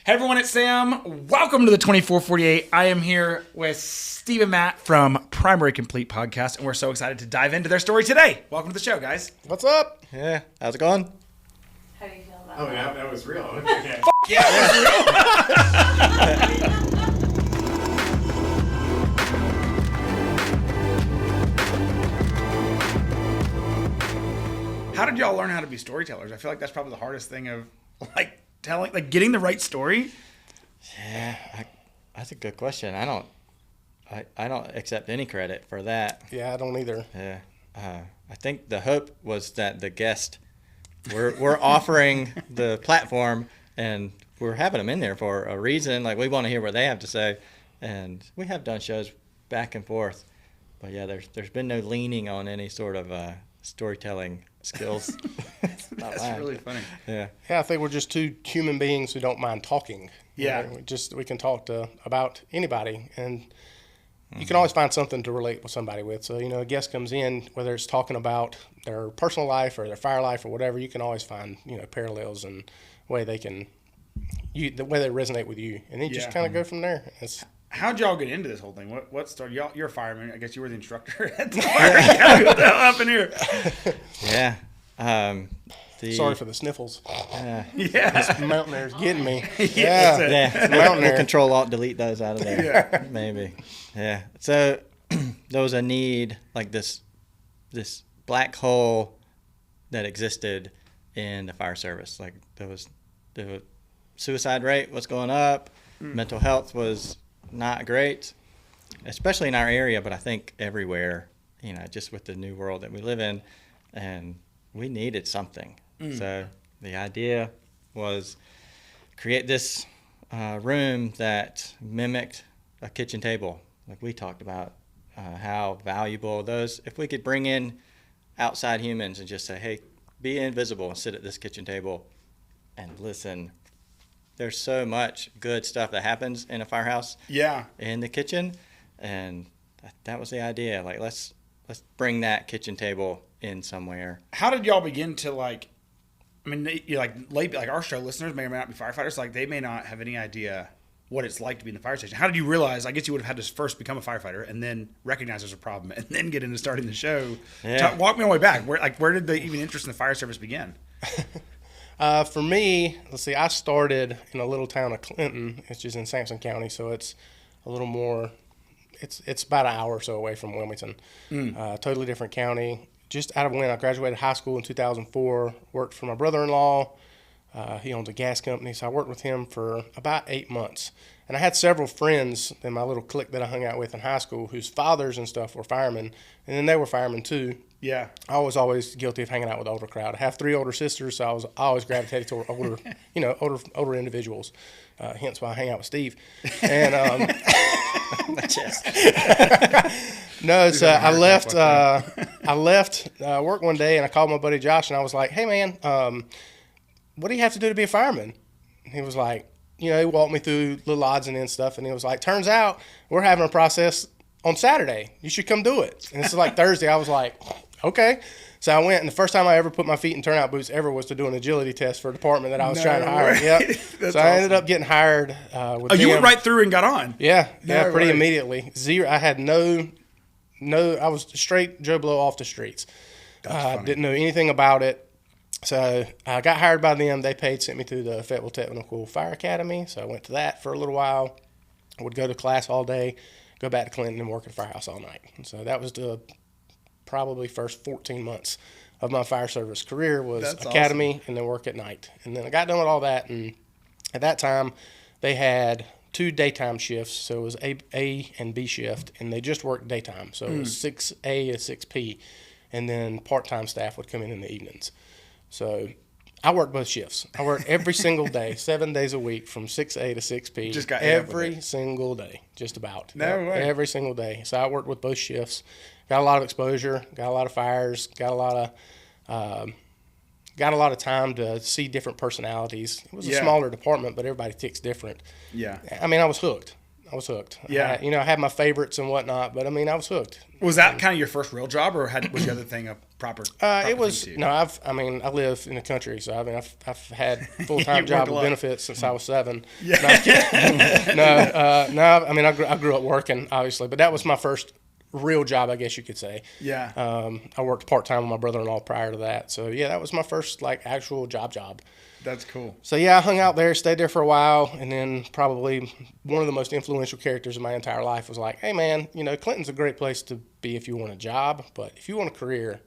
Hey everyone, it's Sam. Welcome to the 2448. I am here with Steve and Matt from Primary Complete Podcast, and we're so excited to dive into their story today. Welcome to the show, guys. What's up? Yeah, how's it going? How do you feel about Oh, that? yeah, that was real. Okay. Yeah, it was real. How did y'all learn how to be storytellers? I feel like that's probably the hardest thing of getting the right story. Yeah, that's a good question. I don't accept any credit for that. Yeah, I don't either. Yeah, I think the hope was that the guest, we're offering the platform and we're having them in there for a reason. Like, we want to hear what they have to say, and we have done shows back and forth. But yeah, there's been no leaning on any sort of storytelling skills. That's really funny. Yeah. Yeah, I think we're just two human beings who don't mind talking. Yeah. You know, we can talk about anybody, and you can always find something to relate with somebody with. So, a guest comes in, whether it's talking about their personal life or their fire life or whatever, you can always find, parallels and the way they resonate with you. And then you just kind of go from there. How'd y'all get into this whole thing? What started? You're a fireman. I guess you were the instructor at the fire academy. What the hell happened here? Yeah. Sorry for the sniffles. Yeah. This mountain air's getting me. Yeah. Mountain We'll air. Control Alt Delete those out of there. Yeah. Maybe. Yeah. So there was a need, like this black hole that existed in the fire service. Like, the suicide rate was going up. Mental health was not great, especially in our area, but I think everywhere, just with the new world that we live in, and we needed something. So the idea was create this room that mimicked a kitchen table. Like we talked about how valuable those, if we could bring in outside humans and just say, hey, be invisible and sit at this kitchen table and listen. There's so much good stuff that happens in a firehouse. Yeah. In the kitchen, and that was the idea. Like, let's bring that kitchen table in somewhere. How did y'all begin to our show listeners may or may not be firefighters. Like, they may not have any idea what it's like to be in the fire station. How did you realize? I guess you would have had to first become a firefighter and then recognize there's a problem and then get into starting the show. Yeah. Walk me all the way back. Where did the even interest in the fire service begin? For me, let's see, I started in a little town of Clinton, which is in Sampson County, so it's a little more, it's about an hour or so away from Wilmington. Totally different county. Just out of when I graduated high school in 2004, worked for my brother-in-law. He owns a gas company, so I worked with him for about 8 months. And I had several friends in my little clique that I hung out with in high school whose fathers and stuff were firemen, and then they were firemen too. Yeah. I was always guilty of hanging out with the older crowd. I have 3 older sisters, so I always gravitated toward older individuals. Hence why I hang out with Steve. And no, so I left work one day and I called my buddy Josh and I was like, "Hey man, what do you have to do to be a fireman?" And he was like, he walked me through little odds and ends stuff, and he was like, "Turns out we're having a process on Saturday. You should come do it." And this is like Thursday. I was like, okay. So I went, and the first time I ever put my feet in turnout boots ever was to do an agility test for a department that I was trying to hire. Yep. So I ended up getting hired with them. You went right through and got on? Yeah, No pretty way. immediately. Zero. I had no. I was straight Joe Blow off the streets. Didn't know anything about it. So I got hired by them. They sent me to the Fayetteville Technical Fire Academy. So I went to that for a little while. I would go to class all day, go back to Clinton and work at Firehouse all night. And so that was the probably first 14 months of my fire service career was That's academy awesome. and then work at night. And then I got done with all that. And at that time, they had 2 daytime shifts. So it was A and B shift, and they just worked daytime. So it was 6A to 6P. And then part-time staff would come in the evenings. So I worked both shifts. I worked every single day, 7 days a week from 6A to 6P. Just got ate up with every single day, just about. No way. Every single day. So I worked with both shifts. Got a lot of exposure, got a lot of fires, got a lot of time to see different personalities. It was a smaller department, but everybody ticks different. Yeah. I mean, I was hooked. I was hooked. Yeah. I had my favorites and whatnot, but I mean, I was hooked. Was that kind of your first real job, or was the other thing a proper It was thing too? no. I live in the country, so I've had full time You job work a with lot. benefits since I was 7. Yeah. No, I'm kidding. No. I mean, I grew up working, obviously, but that was my first real job, I guess you could say. Yeah. I worked part time with my brother-in-law prior to that, so yeah, that was my first like actual job. That's cool. So yeah, I hung out there, stayed there for a while, and then probably one of the most influential characters in my entire life was like, "Hey man, Clinton's a great place to be if you want a job, but if you want a career,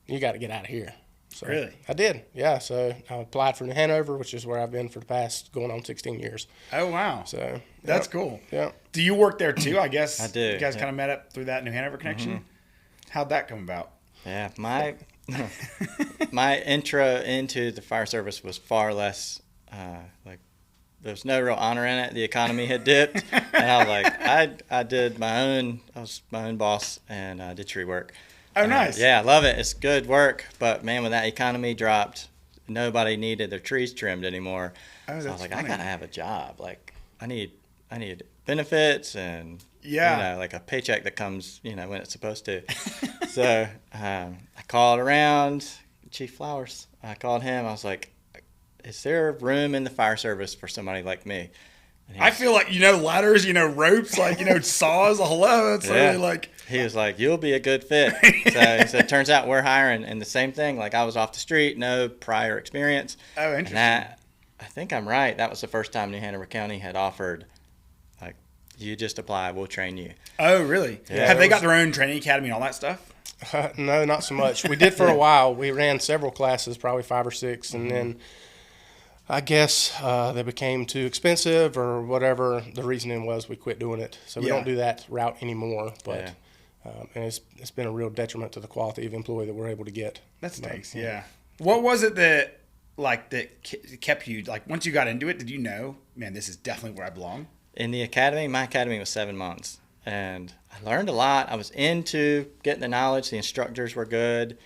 you got to get out of here." So Really? I did, yeah. So I applied for New Hanover, which is where I've been for the past going on 16 years. Oh wow. So That's cool. Yeah. Do you work there too? I guess I do, You guys yeah. kind of met up through that New Hanover connection. How'd that come about? Yeah, my intro into the fire service was far less like there was no real honor in it. The economy had dipped, and I was like, I did I was my own boss, and I did tree work. Oh, nice. Yeah, I love it. It's good work, but man, when that economy dropped, nobody needed their trees trimmed anymore. Oh, So I was that's like, funny. I gotta have a job. Like, I need benefits and Yeah. like a paycheck that comes when it's supposed to. So I called around Chief Flowers. I called him. I was like, is there room in the fire service for somebody like me? And he I was- feel like ladders, ropes, like saws. Hello, it's Yeah. really like He was like, you'll be a good fit. So he said, turns out we're hiring. And the same thing, like I was off the street, no prior experience. oh, And interesting. I think I'm right. That was the first time New Hanover County had offered, like, you just apply, we'll train you. Oh, really? Yeah. Have they got was- their own training academy and all that stuff? No, not so much. We did for a while. We ran several classes, probably 5 or 6, and then I guess they became too expensive or whatever the reasoning was. We quit doing it, so we Yeah. don't do that route anymore. But Yeah. and it's been a real detriment to the quality of employee that we're able to get. That stinks. But, Yeah. What was it that kept you once you got into it? Did you know, man, this is definitely where I belong? In the academy, my academy was 7 months. And I learned a lot. I was into getting the knowledge. The instructors were good.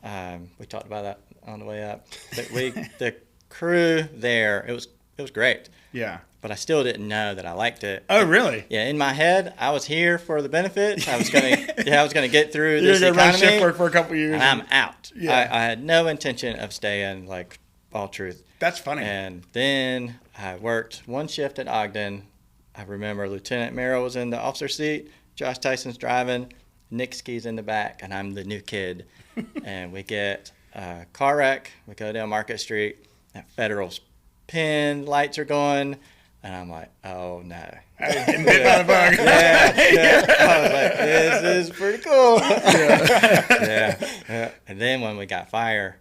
We talked about that on the way up. The crew there, it was great. Yeah. But I still didn't know that I liked it. Oh, really? Yeah, in my head, I was here for the benefits. I was gonna get through You're this gonna run shift economy, work for a couple years. and I'm out. Yeah. I had no intention of staying. Like all truth. That's funny. And then I worked one shift at Ogden. I remember Lieutenant Merrill was in the officer seat, Josh Tyson's driving, Nick Ski's in the back, and I'm the new kid. And we get a car wreck. We go down Market Street. That Federal's pin lights are going. And I'm like, oh, no. Getting bit by the bug. Yeah. I was like, this is pretty cool. Yeah. And then when we got fire,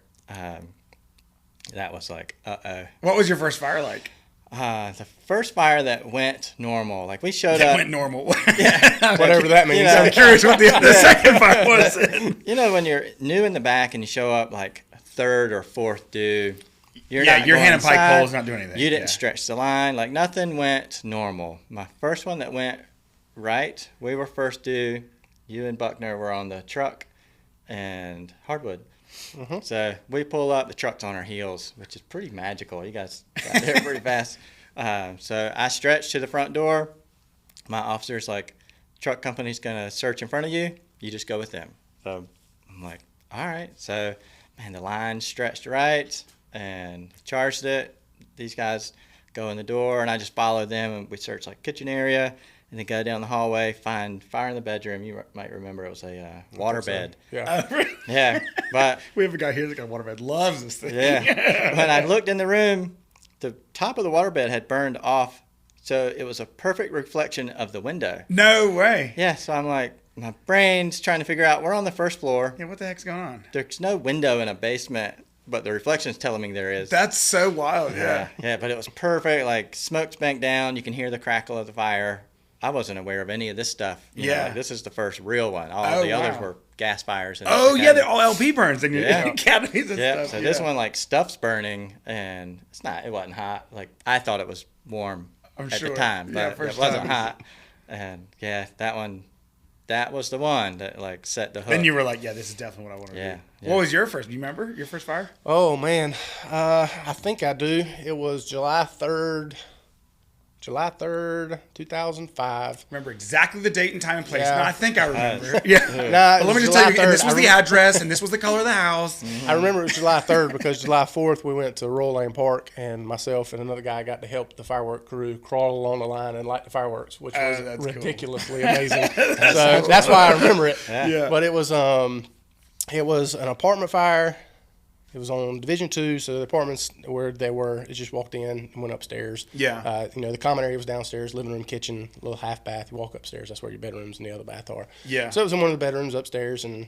that was like, uh-oh. What was your first fire like? The first fire that went normal, like we showed That up. went normal. Whatever that means. I'm curious what the second fire was. When you're new in the back and you show up like third or fourth due, you're Yeah, not you're going handing pike inside. poles, not doing anything. You didn't Yeah. stretch the line. Like nothing went normal. My first one that went right, we were first due. You and Buckner were on the truck and hardwood. So we pull up, the truck's on our heels, which is pretty magical. You guys got there pretty fast. So I stretched to the front door. My officer's like, truck company's going to search in front of you. You just go with them. So I'm like, all right. So, man, the line stretched right and charged it. These guys go in the door, and I just followed them, and we searched like kitchen area, and then go down the hallway, find fire in the bedroom. You might remember it was a water bed. Yeah. Yeah, but We have a guy here that got a waterbed. Loves this thing. yeah, when I looked in the room, the top of the waterbed had burned off, so it was a perfect reflection of the window. No way. Yeah, so I'm like, my brain's trying to figure out, we're on the first floor. Yeah, what the heck's going on? There's no window in a basement, but the reflection's telling me there is. That's so wild. Yeah. Yeah, but it was perfect. Like, smoke's banked down. You can hear the crackle of the fire. I wasn't aware of any of this stuff. You know, Yeah. like, this is the first real one. All Oh, the others wow. were gas fires. And Oh, yeah, they're all LP burns. And Yeah. academies and Yeah, stuff. so this one, like, stuff's burning, and it wasn't hot. Like, I thought it was warm I'm at sure. the time, Yeah, but first it wasn't time. hot. And, yeah, that was the one that, like, set the hook. Then you were like, yeah, this is definitely what I want to Yeah, do. yeah. What was your first? Do you remember your first fire? Oh man, I think I do. It was July 3rd, July 3rd, 2005. Remember exactly the date and time and place. Yeah. No, I think I remember. Yeah. Nah, But let me just July tell you, 3rd. this was the address, and this was the color of the house. I remember it was July 3rd because July 4th we went to Royal Lane Park, and myself and another guy got to help the firework crew crawl along the line and light the fireworks, which was that's cool. ridiculously amazing. So that's why I remember it. Yeah. But it was an apartment fire. It was on Division 2, so the apartments where they were, it just walked in and went upstairs. Yeah. The common area was downstairs, living room, kitchen, little half bath. You walk upstairs, that's where your bedrooms and the other bath are. Yeah. So it was in one of the bedrooms upstairs, and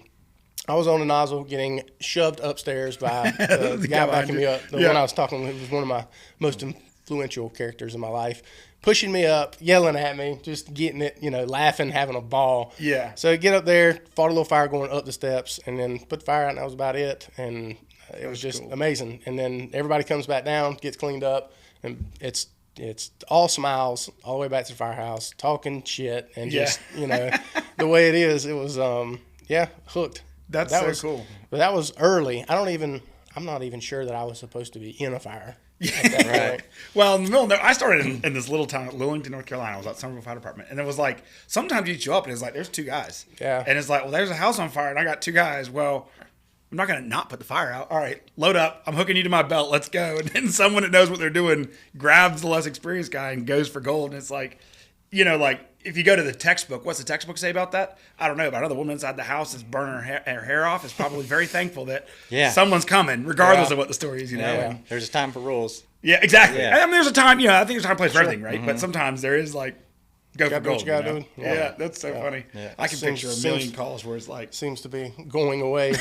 I was on the nozzle getting shoved upstairs by the guy backing me up. The one I was talking with was one of my most influential characters in my life. Pushing me up, yelling at me, just getting it, laughing, having a ball. Yeah. So get up there, fought a little fire going up the steps, and then put the fire out, and that was about it. And it was just amazing. And then everybody comes back down, gets cleaned up, and it's all smiles all the way back to the firehouse, talking shit, and just, the way it is, it was, hooked. That was cool. But that was early. I'm not even sure that I was supposed to be in a fire. Right. Well, in the middle, I started in this little town at Lillington, North Carolina. I was at Somerville Fire Department, and it was like sometimes you show up and it's like there's two guys. Yeah. And it's like, well, there's a house on fire, and I got two guys. Well, I'm not gonna not put the fire out. All right, load up. I'm hooking you to my belt. Let's go. And then someone that knows what they're doing grabs the less experienced guy and goes for gold. And it's like, like if you go to the textbook, what's the textbook say about that? I don't know. But I know the woman inside the house is burning her hair off. Is probably very thankful that someone's coming, regardless of what the story is. Yeah. There's a time for rules. Yeah, exactly. Yeah. I mean, there's a time. I think there's a time and place for everything, right? But sometimes there is like go for Gotta do what gold. you gotta do. Yeah, that's so funny. Yeah. I can picture a million calls where it's like Seems to be going away.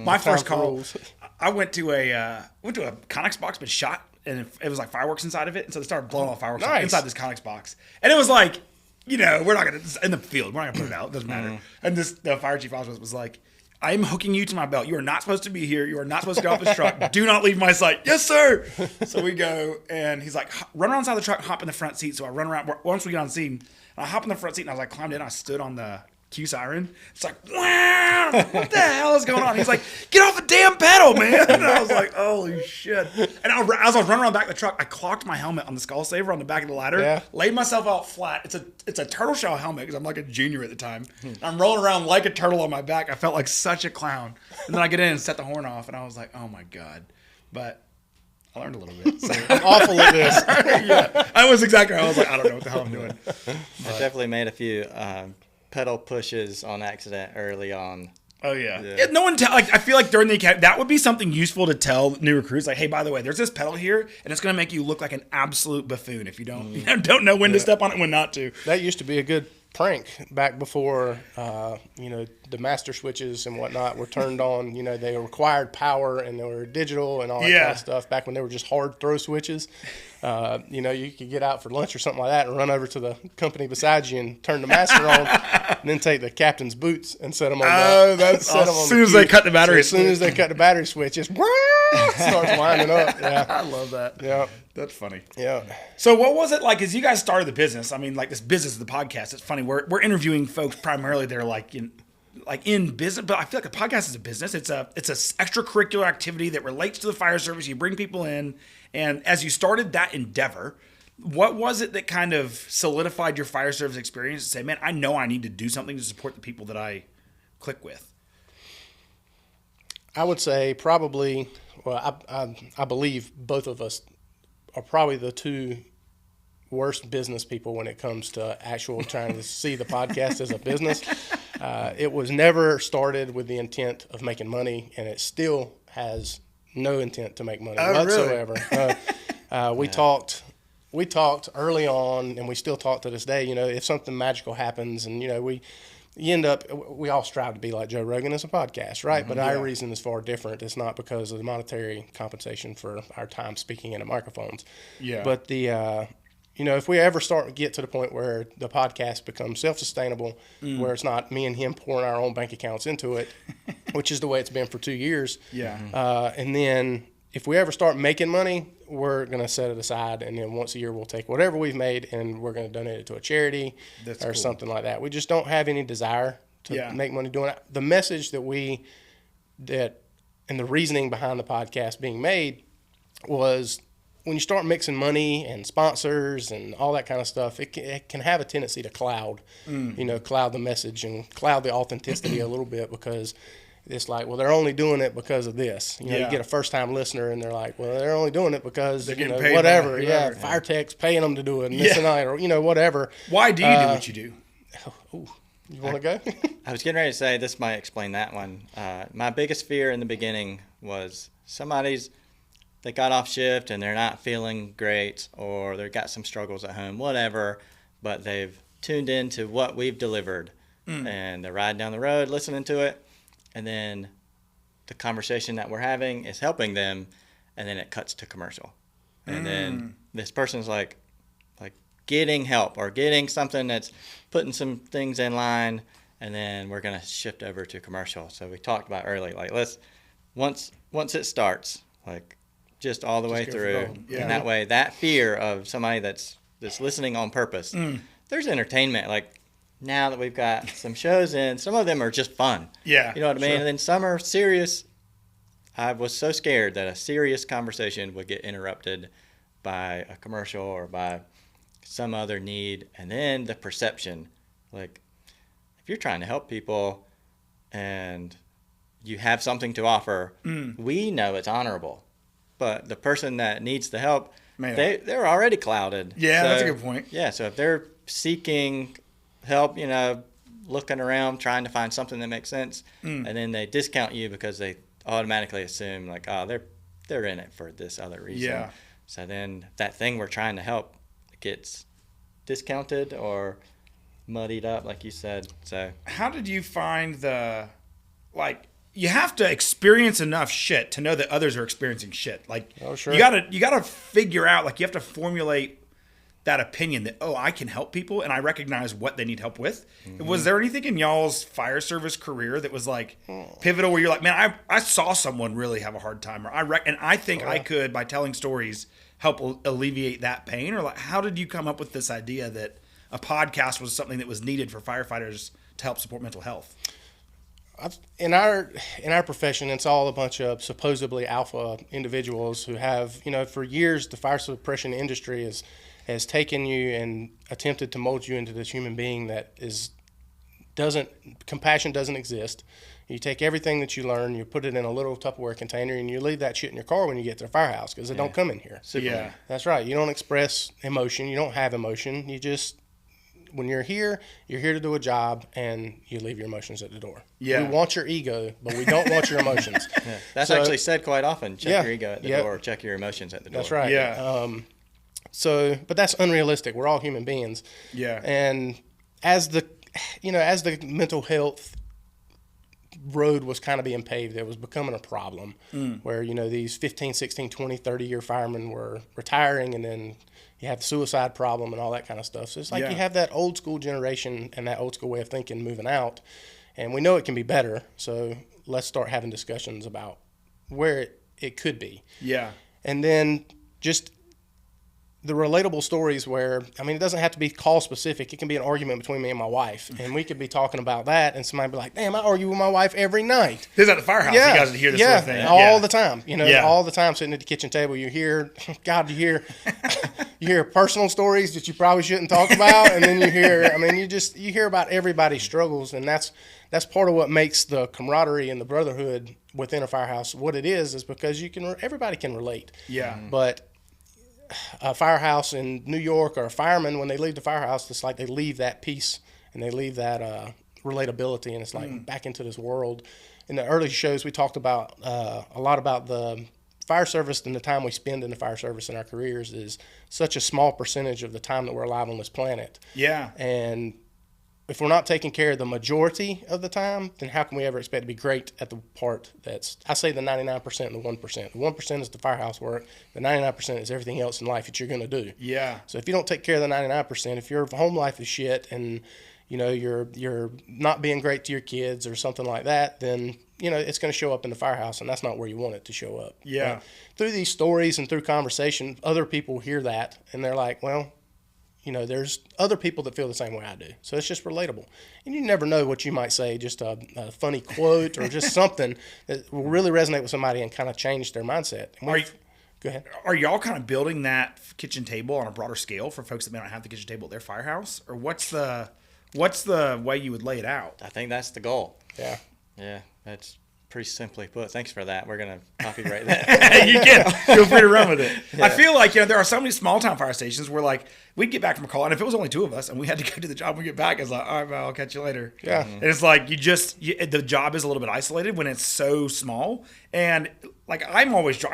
my first Time for call. rules. I went to a Connex box, been shot, and it was like fireworks inside of it, and so they started blowing all fireworks Nice. inside this Connex box, and it was like, we're not gonna in the field, we're not gonna put it out, it doesn't matter. And the fire chief was like, I'm hooking you to my belt. You are not supposed to be here. You are not supposed to get off this truck. Do not leave my sight. Yes, sir. So we go, and he's like, run around inside the truck, hop in the front seat. So I run around. Once we get on scene, I hop in the front seat, and I was like, climbed in. I stood on the cue siren. It's like, wow, what the hell is going on? He's like, get off the damn pedal, man. And I was like, holy shit. And as I was running around the back of the truck, I clocked my helmet on the skull saver on the back of the ladder, laid myself out flat. It's a turtle shell helmet because I'm like a junior at the time. I'm rolling around like a turtle on my back. I felt like such a clown. And then I get in and set the horn off, and I was like, oh my God. But I learned a little bit. So. I'm awful at this. Yeah, I was exactly. I was like, I don't know what the hell I'm doing. I definitely made a few pedal pushes on accident early on. Oh yeah. No one I feel like during the academy that would be something useful to tell new recruits. Like, hey, by the way, there's this pedal here, and it's going to make you look like an absolute buffoon if you don't know when to step on it and when not to. That used to be a good prank back before, the master switches and whatnot were turned on. They required power and they were digital and all that kind of stuff. Back when they were just hard throw switches, you could get out for lunch or something like that and run over to the company beside you and turn the master on, and then take the captain's boots and set them on. That's as soon as they cut the battery. As soon as they cut the battery switch, it starts winding up. Yeah, I love that. Yeah, that's funny. Yeah. So what was it like as you guys started the business? I mean, like this business of the podcast. It's funny. We're interviewing folks primarily that are like in business, but I feel like a podcast is a business. It's a extracurricular activity that relates to the fire service. You bring people in, and as you started that endeavor, what was it that kind of solidified your fire service experience to say, man, I know I need to do something to support the people that I click with? I would say probably, well, I believe both of us are probably the two worst business people when it comes to actual trying to see the podcast as a business. It was never started with the intent of making money, and it still has no intent to make money whatsoever. Really? We talked early on, and we still talk to this day. If something magical happens, and we all strive to be like Joe Rogan as a podcast, right? But our reason is far different. It's not because of the monetary compensation for our time speaking into microphones. Yeah. But if we ever get to the point where the podcast becomes self-sustainable, where it's not me and him pouring our own bank accounts into it, which is the way it's been for 2 years. Yeah. And then if we ever start making money, we're going to set it aside, and then once a year we'll take whatever we've made and we're going to donate it to a charity or something like that. We just don't have any desire to make money doing it. The message and the reasoning behind the podcast being made was when you start mixing money and sponsors and all that kind of stuff, it can have a tendency to cloud, cloud the message and cloud the authenticity a little bit, because it's like, well, they're only doing it because of this. You get a first-time listener, and they're like, well, they're only doing it because, they're getting paid whatever. by Fire tech's paying them to do it, and this and that, or, whatever. Why do you do what you do? You want to go? I was getting ready to say this might explain that one. My biggest fear in the beginning was they got off shift and they're not feeling great, or they've got some struggles at home, whatever, but they've tuned into what we've delivered, and they're riding down the road listening to it, and then the conversation that we're having is helping them, and then it cuts to commercial. And then this person's like getting help or getting something that's putting some things in line, and then we're going to shift over to commercial. So we talked about early, like once it starts, like just all the way through. And that way, that fear of somebody that's listening on purpose, there's entertainment. Like now that we've got some shows in, some of them are just fun. Yeah. You know what I mean? Sure. And then some are serious. I was so scared that a serious conversation would get interrupted by a commercial or by some other need. And then the perception, like if you're trying to help people and you have something to offer, we know it's honorable. But the person that needs the help, they're already clouded. Yeah, that's a good point. Yeah, so if they're seeking help, looking around, trying to find something that makes sense, and then they discount you because they automatically assume like, oh, they're in it for this other reason. Yeah. So then that thing we're trying to help gets discounted or muddied up, like you said. So how did you find you have to experience enough shit to know that others are experiencing shit. Like, oh, sure. you gotta figure out, like, you have to formulate that opinion that, I can help people and I recognize what they need help with. Was there anything in y'all's fire service career that was like pivotal, where you're like, man, I saw someone really have a hard time, or I think I could, by telling stories, help alleviate that pain? Or like, how did you come up with this idea that a podcast was something that was needed for firefighters to help support mental health? In our profession, it's all a bunch of supposedly alpha individuals who have, for years, the fire suppression industry has taken you and attempted to mold you into this human being that compassion doesn't exist. You take everything that you learn, you put it in a little Tupperware container, and you leave that shit in your car when you get to the firehouse, because it don't come in here. Yeah, that's right. You don't express emotion. You don't have emotion. You just, when you're here to do a job, and you leave your emotions at the door. Yeah. We want your ego, but we don't want your emotions. Yeah. That's actually said quite often. Check your ego at the door, check your emotions at the door. That's right. Yeah. But that's unrealistic. We're all human beings. Yeah. And as the mental health road was kind of being paved, it was becoming a problem where, these 15, 16, 20, 30-year firemen were retiring, and then you have the suicide problem and all that kind of stuff. So it's like you have that old school generation and that old school way of thinking moving out, and we know it can be better. So let's start having discussions about where it could be. Yeah. And then just the relatable stories where, it doesn't have to be call specific. It can be an argument between me and my wife, and we could be talking about that, and somebody be like, damn, I argue with my wife every night. This is at the firehouse. Yeah. You guys would hear this sort of thing. All the time. All the time sitting at the kitchen table, you hear, you hear personal stories that you probably shouldn't talk about, and then you hear, you hear about everybody's struggles, and that's part of what makes the camaraderie and the brotherhood within a firehouse what it is because everybody can relate. Yeah. But a firehouse in New York, or a fireman, when they leave the firehouse, it's like they leave that peace and they leave that relatability, and it's like back into this world. In the early shows, we talked about a lot about the fire service, and the time we spend in the fire service in our careers is such a small percentage of the time that we're alive on this planet. Yeah. And if we're not taking care of the majority of the time, then how can we ever expect to be great at the part I say the 99% and the 1%. The 1% is the firehouse work. The 99% is everything else in life that you're going to do. Yeah. So if you don't take care of the 99%, if your home life is shit and, you're not being great to your kids or something like that, then, it's going to show up in the firehouse, and that's not where you want it to show up. Yeah. But through these stories and through conversation, other people hear that, and they're like, well, there's other people that feel the same way I do. So it's just relatable. And you never know what you might say, just a funny quote or just something that will really resonate with somebody and kind of change their mindset. And Go ahead. Are y'all kind of building that kitchen table on a broader scale for folks that may not have the kitchen table at their firehouse? Or what's the way you would lay it out? I think that's the goal. Yeah. Yeah, that's pretty simply put. Thanks for that. We're going to copyright that. You can. Feel free to run with it. Yeah. I feel like, there are so many small town fire stations where, like, we'd get back from a call, and if it was only two of us and we had to go do the job when we get back, it's like, all right, well, I'll catch you later. Yeah. And it's like the job is a little bit isolated when it's so small. And, like, I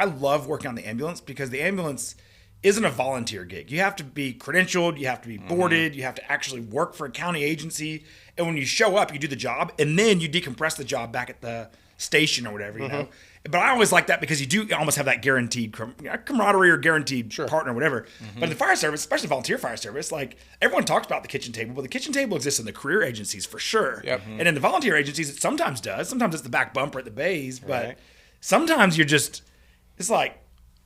love working on the ambulance because the ambulance isn't a volunteer gig. You have to be credentialed, you have to be boarded, you have to actually work for a county agency. And when you show up, you do the job, and then you decompress the job back at the station or whatever, you know. But I always like that because you do almost have that guaranteed camaraderie or guaranteed partner or whatever. But in the fire service, especially volunteer fire service, like everyone talks about the kitchen table, but the kitchen table exists in the career agencies for sure. Yep. And in the volunteer agencies, it sometimes does. Sometimes it's the back bumper at the bays, but sometimes it's like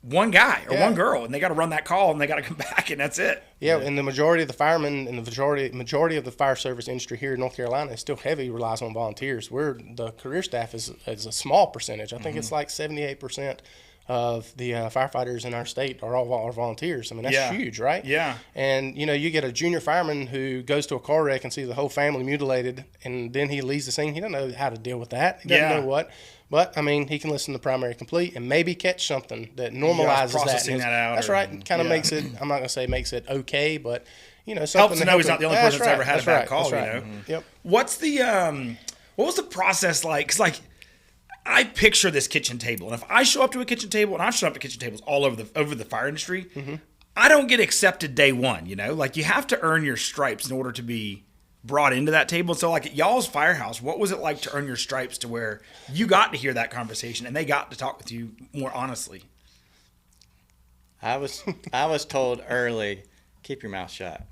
one guy or one girl, and they got to run that call, and they got to come back, and that's it. Yeah, and the majority of the firemen and the majority of the fire service industry here in North Carolina is still heavy relies on volunteers. The career staff is a small percentage. I think it's like 78% of the firefighters in our state are all volunteers. I mean, that's huge, right? Yeah. And, you get a junior fireman who goes to a car wreck and sees the whole family mutilated, and then he leaves the scene. He doesn't know how to deal with that. He doesn't know what. But, I mean, he can listen to primary complete and maybe catch something that normalizes processing that out. That's right. Kind of makes it, I'm not going to say makes it okay, but, something helps to know he's not the only person that's ever had a bad call, That's right. Yep. What's the, what was the process like? Because, like, I picture this kitchen table, and if I show up to a kitchen table, and I've shown up to kitchen tables all over the fire industry, I don't get accepted day one, Like, you have to earn your stripes in order to be brought into that table. So, like, at y'all's Firehouse, what was it like to earn your stripes to where you got to hear that conversation and they got to talk with you more honestly? I was told early, keep your mouth shut.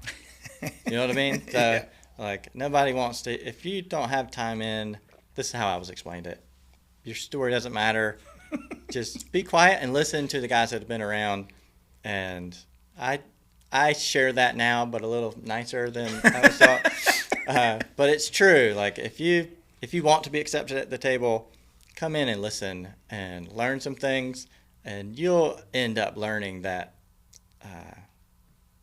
You know what I mean? So, like, nobody wants to, if you don't have time in, this is how I was explained it. Your story doesn't matter. Just be quiet and listen to the guys that have been around. And I share that now, but a little nicer than I was taught. But it's true. Like, if you want to be accepted at the table, come in and listen and learn some things, and you'll end up learning that.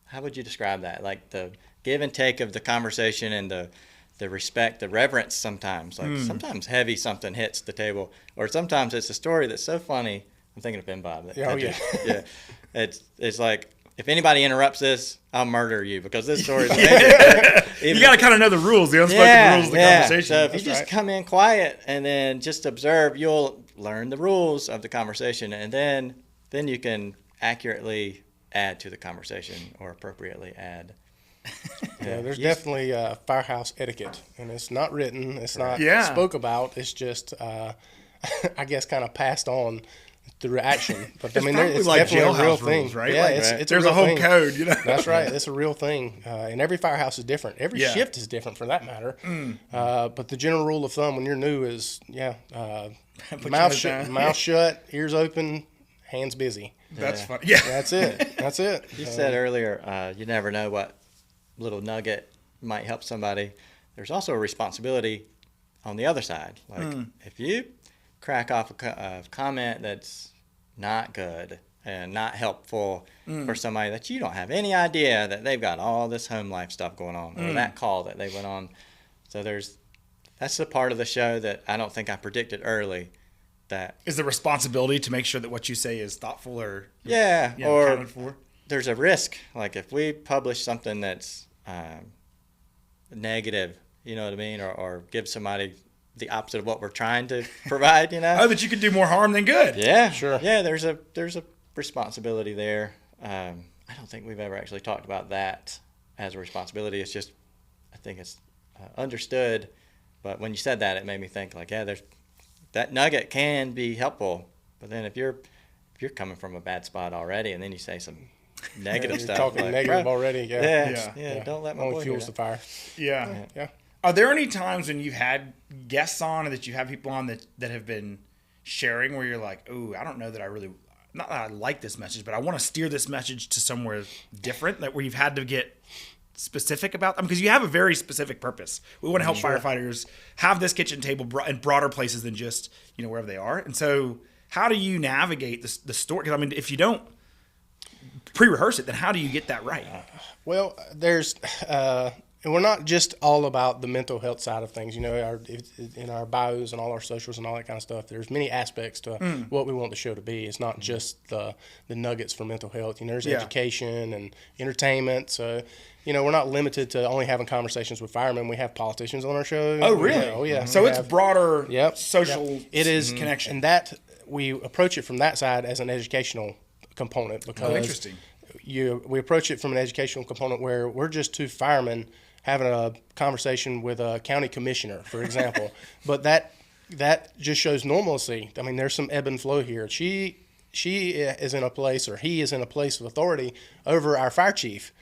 How would you describe that? Like the give and take of the conversation and the respect, the reverence. Sometimes, like sometimes heavy something hits the table, or sometimes it's a story that's so funny. I'm thinking of Ben Bob. Yeah. It's like, if anybody interrupts this, I'll murder you because this story is amazing. You got to kind of know the rules, the unspoken rules of the conversation. So if you just come in quiet and then just observe, you'll learn the rules of the conversation, and then you can accurately add to the conversation or appropriately add. There's definitely firehouse etiquette, and it's not written, it's not spoke about, it's just, I guess, kind of passed on through action. But I mean, it's like definitely a real thing, rules, right? Yeah, like, it's there's a whole thing. code, That's right. It's a real thing, and every firehouse is different. Every shift is different, for that matter. But the general rule of thumb when you're new is, mouth shut, ears open, hands busy. That's funny. Yeah, that's it. That's it. You said earlier, you never know what little nugget might help somebody. There's also a responsibility on the other side. Like, if you crack off a comment that's not good and not helpful for somebody that you don't have any idea that they've got all this home life stuff going on, or that call that they went on. So that's the part of the show that I don't think I predicted early. That is the responsibility to make sure that what you say is thoughtful or or accounted for. There's a risk. Like, if we publish something that's negative, you know what I mean, or give somebody the opposite of what we're trying to provide, Oh, that you could do more harm than good. Yeah, sure. Yeah, there's a responsibility there. I don't think we've ever actually talked about that as a responsibility. It's just, I think it's understood. But when you said that, it made me think, like, there's that nugget can be helpful. But then if you're coming from a bad spot already, and then you say some negative you're stuff, talking like, negative already. Yeah. Don't let my Only boy fuels hear the fire. Yeah. Are there any times when you've had guests on, or that you have people on that have been sharing where you're like, oh, I don't know that I really, not that I like this message, but I want to steer this message to somewhere different, that where you've had to get specific about them? Because you have a very specific purpose. We want to help firefighters have this kitchen table in broader places than just, wherever they are. And so how do you navigate the story? Because I mean, if you don't pre-rehearse it, then how do you get that right? Well, there's, and we're not just all about the mental health side of things. In our bios and all our socials and all that kind of stuff, there's many aspects to what we want the show to be. It's not just the nuggets for mental health. There's education and entertainment. So, we're not limited to only having conversations with firemen. We have politicians on our show. Oh, really? Oh, yeah. So it's broader social It is connection. And that we approach it from that side as an educational component because interesting. We approach it from an educational component where we're just two firemen having a conversation with a county commissioner, for example. But that just shows normalcy. I mean, there's some ebb and flow here. She is in a place, or he is in a place of authority over our fire chief.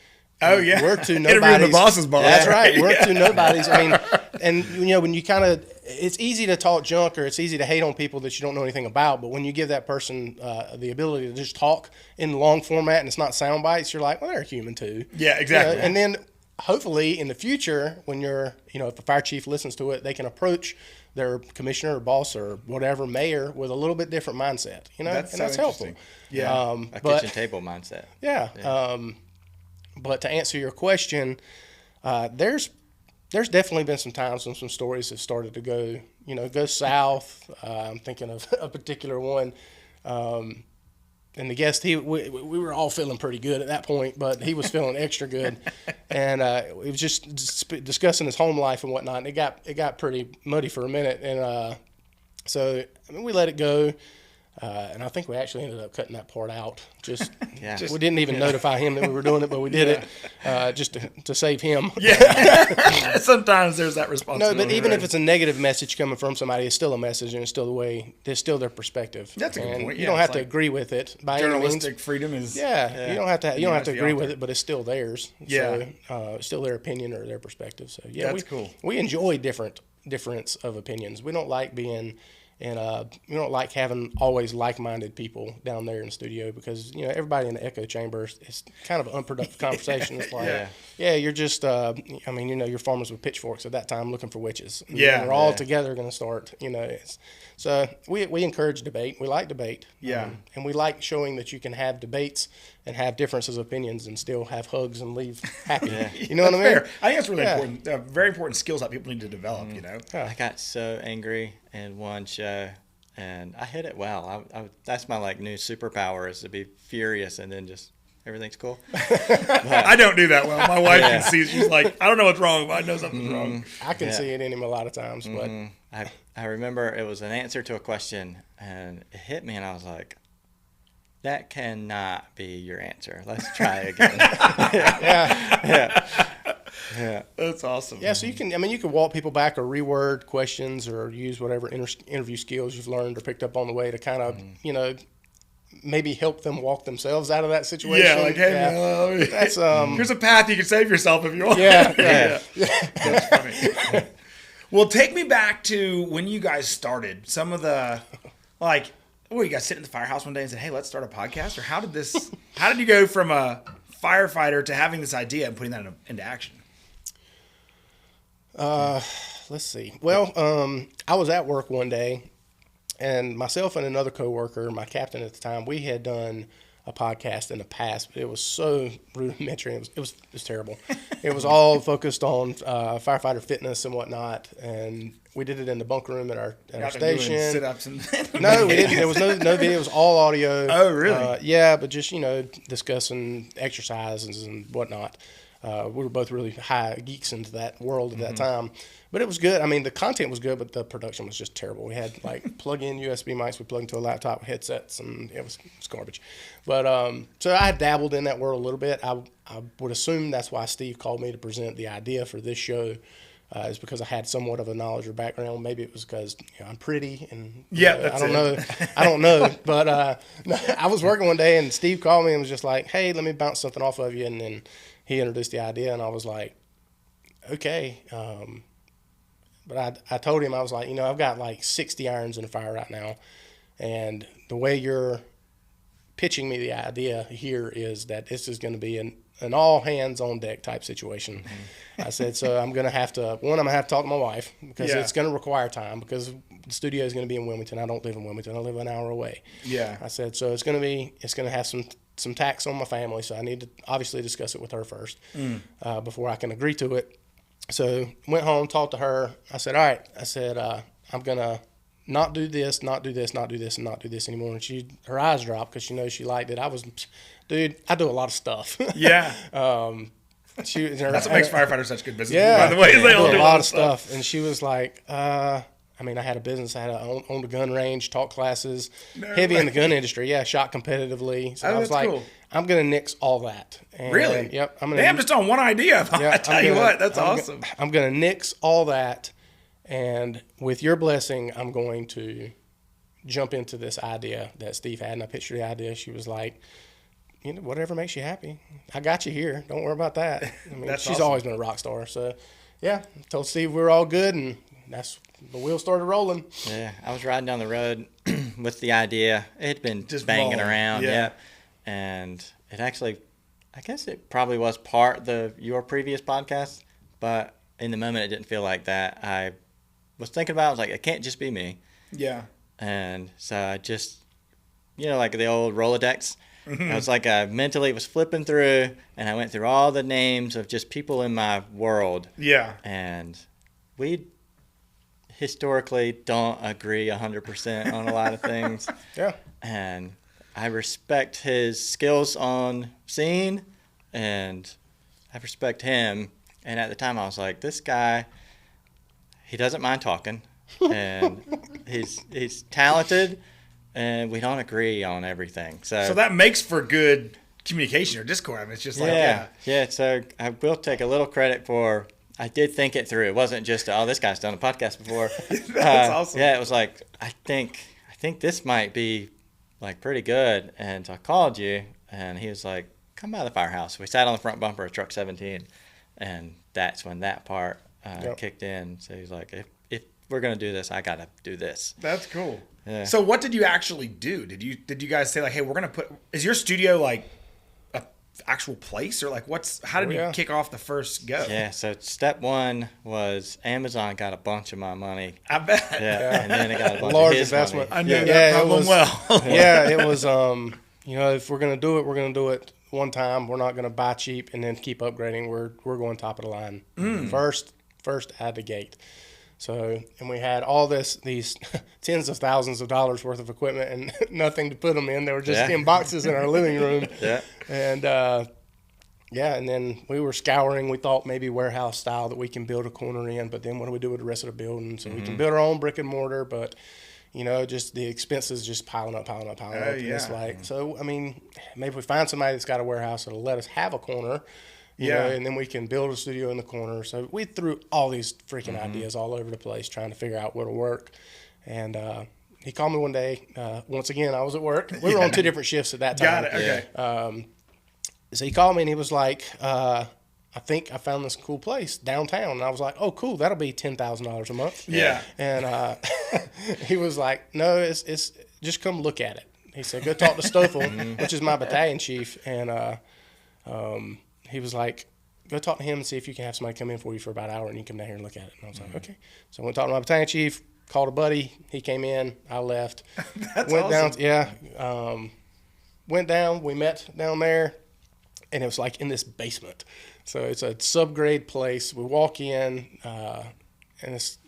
Oh, yeah. We're two nobodies. Interviewing the boss's boss. That's right. We're two nobodies. I mean, and when you kind of, it's easy to talk junk or it's easy to hate on people that you don't know anything about. But when you give that person the ability to just talk in long format and it's not sound bites, you're like, well, they're human too. Yeah, exactly. And then hopefully in the future, when you're, if the fire chief listens to it, they can approach their commissioner or boss or whatever mayor with a little bit different mindset, That's and that's helpful. Yeah. A kitchen table mindset. Yeah. But to answer your question, there's definitely been some times when some stories have started to go south. I'm thinking of a particular one. And the guest, we were all feeling pretty good at that point, but he was feeling extra good. And we was just discussing his home life and whatnot. And it got pretty muddy for a minute. And so we let it go. And I think we actually ended up cutting that part out. We didn't even notify him that we were doing it, but we did it just to save him. Yeah. Sometimes there's that responsibility. No, but even if it's a negative message coming from somebody, it's still a message, and it's still their perspective. That's a good and point. You don't have to agree with it by any means. Journalistic freedom is. Yeah, you don't have to agree with it, but it's still theirs. Yeah. So it's still their opinion or their perspective. So That's cool. We enjoy difference of opinions. We don't like being. And we don't like having always like-minded people down there in the studio because, everybody in the echo chamber is kind of an unproductive conversation. It's like, you're just, you're farmers with pitchforks at that time looking for witches. Yeah. We're all together going to start, So we encourage debate. We like debate. Yeah. And we like showing that you can have debates and have differences of opinions and still have hugs and leave happy. You know what I mean? Fair. I think that's really important. Very important skills that people need to develop, I got so angry in one show, and I hit it well. That's my new superpower is to be furious and then just everything's cool. I don't do that well. My wife can see. She's like, I don't know what's wrong, but I know something's wrong. I can see it in him a lot of times, but I remember it was an answer to a question, and it hit me, and I was like, that cannot be your answer. Let's try again. Yeah. That's awesome. Yeah, so you can walk people back or reword questions or use whatever interview skills you've learned or picked up on the way to kind of, maybe help them walk themselves out of that situation. Yeah, like, hey, that's here's a path you can save yourself if you want. Yeah. That's funny. Well, take me back to when you guys started. Some of the, you guys sit in the firehouse one day and said, hey, let's start a podcast? Or how did you go from a firefighter to having this idea and putting that into action? Let's see. Well, I was at work one day, and myself and another coworker, my captain at the time, we had done a podcast in the past, but it was so rudimentary. It was terrible. It was all focused on firefighter fitness and whatnot, and we did it in the bunk room at our station. Sit-ups and No, we didn't. There was no video. It was all audio. Oh, really? Yeah, but just discussing exercises and whatnot. We were both really high geeks into that world at that time. But it was good. I mean, the content was good, but the production was just terrible. We had plug-in USB mics we plugged into a laptop with headsets, and it was garbage. But so I dabbled in that world a little bit. I would assume that's why Steve called me to present the idea for this show. Is because I had somewhat of a knowledge or background. Maybe it was because I'm pretty and that's I don't know. But I was working one day and Steve called me and was just like, "Hey, let me bounce something off of you." And then he introduced the idea, and I was like, "Okay." But I told him, I was like, I've got 60 irons in the fire right now, and the way you're pitching me the idea here is that this is going to be an all hands on deck type situation. I said, so I'm going to have to talk to my wife because it's going to require time because the studio is going to be in Wilmington. I don't live in Wilmington. I live an hour away. Yeah. I said, so it's going to have some tax on my family. So I need to obviously discuss it with her first before I can agree to it. So went home, talked to her. I said, all right. I said, I'm going to not do this, not do this, not do this, and not do this anymore. And her eyes dropped because she knows she liked it. Dude, I do a lot of stuff. Yeah. That's what makes firefighters such good business. Yeah, By the way, they all do do a lot of stuff. And she was like, I had a business. I owned a gun range, taught classes, heavy in the gun industry. Yeah, shot competitively. So I was like, cool. I'm going to nix all that. And, really? Yep. I'm just on one idea. I tell you what, that's awesome. I'm going to nix all that. And with your blessing, I'm going to jump into this idea that Steve had. And I pitched her the idea. She was like, whatever makes you happy. I got you here. Don't worry about that. I mean, she's awesome. Always been a rock star. So, yeah, told Steve we were all good, and the wheel started rolling. Yeah, I was riding down the road with the idea. It had been just banging around. Yeah. And it actually, I guess it probably was part of your previous podcast, but in the moment it didn't feel like that. I was thinking about it. I was like, it can't just be me. Yeah. And so I just, like the old Rolodex. I was like, I mentally was flipping through, and I went through all the names of just people in my world. Yeah. And we historically don't agree 100% on a lot of things. Yeah. And I respect his skills on scene, and I respect him. And at the time, I was like, this guy, he doesn't mind talking, and he's talented. And we don't agree on everything. So that makes for good communication or discord. I mean, it's just like, yeah. So I will take a little credit for, I did think it through. It wasn't just, this guy's done a podcast before. That's awesome. Yeah, it was like, I think this might be like pretty good. And so I called you, and he was like, come by the Firehouse. We sat on the front bumper of truck 17, and that's when that part kicked in. So he's like, if we're going to do this, I got to do this. That's cool. Yeah. So what did you actually do? Did you guys say like, hey, we're gonna is your studio like a actual place, or like how did you kick off the first go? Yeah. So step one was Amazon got a bunch of my money. I bet. Yeah. And then it got a bunch large of his investment. money. I knew that problem well. Yeah, it was. If we're gonna do it, we're gonna do it one time. We're not gonna buy cheap and then keep upgrading. We're going top of the line first out the gate. So, and we had all these tens of thousands of dollars worth of equipment and nothing to put them in. They were just in boxes in our living room. Yeah. And, and then we were scouring. We thought maybe warehouse style that we can build a corner in, but then what do we do with the rest of the building? So we can build our own brick and mortar, but, just the expenses just piling up. And it's like, so, I mean, maybe if we find somebody that's got a warehouse that'll let us have a corner, you know, and then we can build a studio in the corner. So we threw all these freaking ideas all over the place trying to figure out what'll work. And he called me one day. Once again, I was at work. We were on two different shifts at that time. Got it. Okay. So he called me and he was like, I think I found this cool place downtown. And I was like, oh, cool. That'll be $10,000 a month. Yeah. And he was like, no, it's just come look at it. He said, go talk to Stoffel, which is my battalion chief. And he was like, go talk to him and see if you can have somebody come in for you for about an hour and you come down here and look at it. And I was like, okay. So I went to talk to my battalion chief, called a buddy. He came in. I left. That's went awesome. down. Went down. We met down there. And it was like in this basement. So it's a subgrade place. We walk in, and it's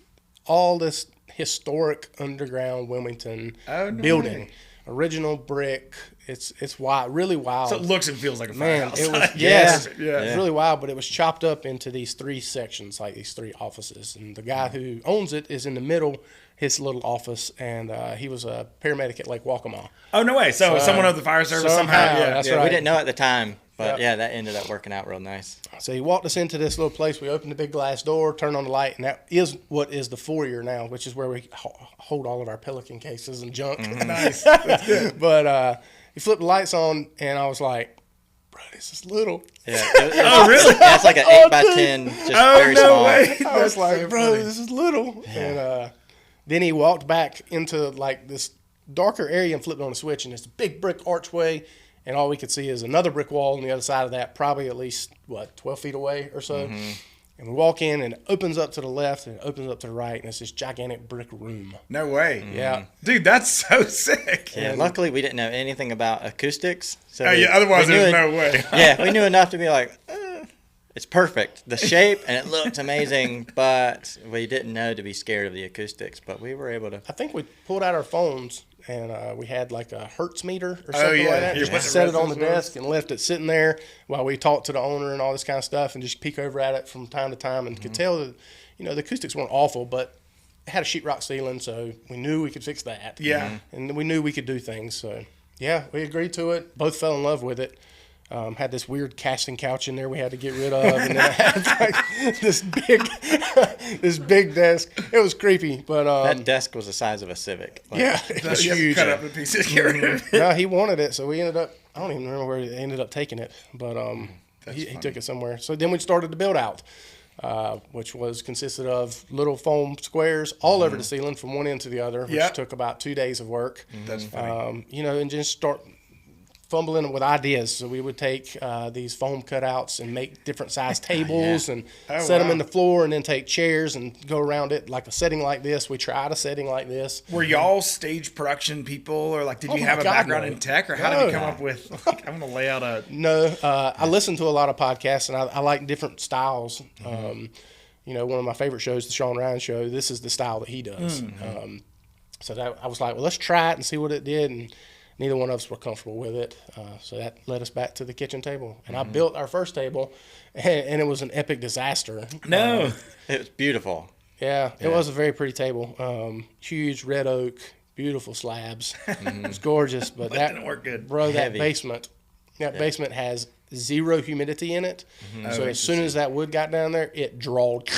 all this historic underground Wilmington building. Nice. Original brick. It's wild, really wild. So it looks and feels like a man. firehouse. It was it's really wild, but it was chopped up into these three sections, like these three offices. And the guy who owns it is in the middle, his little office, and he was a paramedic at Lake Waccamaw. Oh no way! So someone of the fire service somehow. That's right. We didn't know at the time, but that ended up working out real nice. So he walked us into this little place. We opened the big glass door, turned on the light, and that is what is the foyer now, which is where we hold all of our Pelican cases and junk. Nice. That's good. But he flipped the lights on, and I was like, bro, this is little. Yeah. Oh, really? Yeah, it's like an 8x10, just very small. Way. I was like, bro, this is little. Yeah. And then he walked back into like this darker area and flipped on a switch, and it's a big brick archway, and all we could see is another brick wall on the other side of that, probably at least, 12 feet away or so. And we walk in, and it opens up to the left, and it opens up to the right, and it's this gigantic brick room. No way. Yeah. Dude, that's so sick. Yeah, luckily we didn't know anything about acoustics. So Otherwise we knew there's no way. Yeah, we knew enough to be like, it's perfect. The shape, and it looked amazing, but we didn't know to be scared of the acoustics. But we were able to. I think we pulled out our phones, and we had like a Hertz meter or something like that. Here's Just what the set it on the resonance was. desk and left it sitting there while we talked to the owner and all this kind of stuff, and just peek over at it from time to time, and could tell that, the acoustics weren't awful, but it had a sheetrock ceiling, so we knew we could fix that. Yeah. And we knew we could do things. So yeah, we agreed to it. Both fell in love with it. Had this weird casting couch in there we had to get rid of, and then I had like this big desk. It was creepy, but That desk was the size of a Civic. Like, yeah, it was You have to huge. cut up the pieces. Get rid of it. No, he wanted it, so we ended up. I don't even remember where they ended up taking it, but he took it somewhere. So then we started to build out, which consisted of little foam squares all over the ceiling from one end to the other, which Yep. took about 2 days of work. That's funny. And just start fumbling with ideas. So we would take these foam cutouts and make different size tables and set them wow. in the floor, and then take chairs and go around it like a setting like this. We tried a setting like this. Were y'all stage production people, or like did Oh you my have a God, background no. in tech, or how did you No. come up with like, I'm gonna lay out a No, I listen to a lot of podcasts, and I like different styles. One of my favorite shows, the Sean Ryan Show, this is the style that he does. So that, I was like, well, let's try it and see what it did, and neither one of us were comfortable with it. So that led us back to the kitchen table. And I built our first table, and it was an epic disaster. no? It was beautiful. Yeah, it was a very pretty table. Huge red oak, beautiful slabs. It was gorgeous, but that didn't work good. Bro, that Heavy. basement has zero humidity in it. So as soon as that wood got down there, it drawed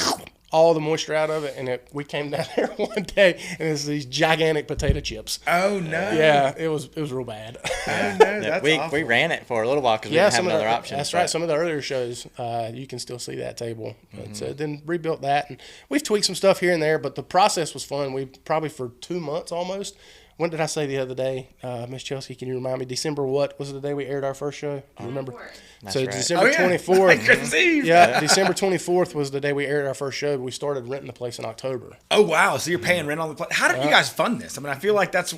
all the moisture out of it, and we came down there one day, and it's these gigantic potato chips. Oh no! Yeah, it was real bad. Oh, no, Yeah, that's we awful. ran it for a little while because we didn't have another option. That's but- right. Some of the earlier shows, you can still see that table. But, then rebuilt that, and we've tweaked some stuff here and there. But the process was fun. We probably for 2 months almost. When did I say the other day, Miss Chelsea? Can you remind me? December what was the day we aired our first show? Do you remember? That's So right. December Oh, yeah. 24th. Like Christmas Eve. Yeah, December 24th was the day we aired our first show. We started renting the place in October. Oh wow! So you're paying rent on the place. How did you guys fund this? I mean, I feel like that's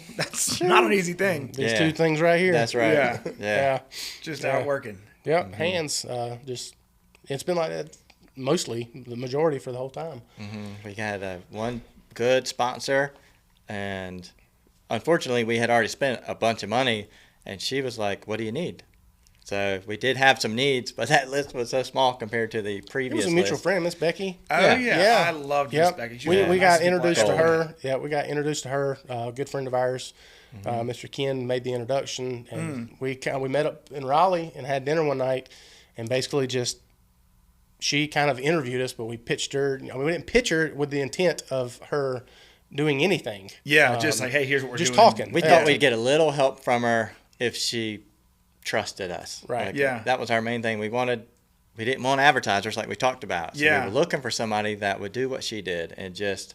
not an easy thing. These Yeah. two things right here. That's right. Yeah. Yeah. Just Yeah. out working. Yep. Hands. It's been like that mostly, the majority for the whole time. We had one good sponsor, and unfortunately, we had already spent a bunch of money, and she was like, "What do you need?" So we did have some needs, but that list was so small compared to the It previous was a mutual list. friend, Miss Becky. Oh yeah, I loved Miss Yep. Becky. She We, was we nice got to introduced play to with. her. Yeah, we got introduced to her. A good friend of ours, Mr. Ken, made the introduction, and we met up in Raleigh and had dinner one night, and basically she kind of interviewed us, but we pitched her. We didn't pitch her with the intent of her doing anything. Yeah, just like, hey, here's what we're just doing. talking. We Yeah. thought we'd get a little help from her if she trusted us. Right. Like, Yeah. That was our main thing. We didn't want advertisers like we talked about. So Yeah. we were looking for somebody that would do what she did and just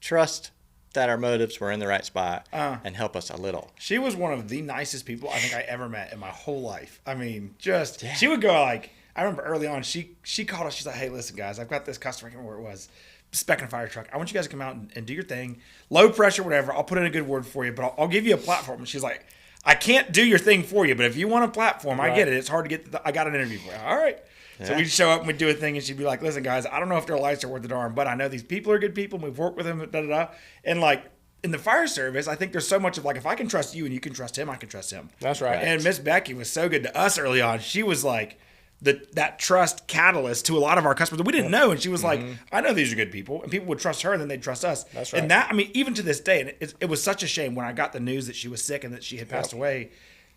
trust that our motives were in the right spot and help us a little. She was one of the nicest people I think I ever met in my whole life. I mean, she would go like, I remember early on, she called us. She's like, hey, listen, guys, I've got this customer. I can't remember where it was. Specking a fire truck. I want you guys to come out and do your thing. Low pressure, whatever. I'll put in a good word for you, but I'll give you a platform. And she's like, I can't do your thing for you, but if you want a platform, I get it. It's hard to get. I got an interview for you. All right. So we'd show up and we'd do a thing, and she'd be like, listen, guys, I don't know if their lights are worth the darn, but I know these people are good people. And we've worked with them, da-da-da. And like, in the fire service, I think there's so much of like, if I can trust you and you can trust him, I can trust him. That's right. And Miss Becky was so good to us early on. She was like that trust catalyst to a lot of our customers that we didn't know. And she was like, I know these are good people, and people would trust her, and then they'd trust us. That's right. And that, I mean, even to this day, and it was such a shame when I got the news that she was sick and that she had passed away.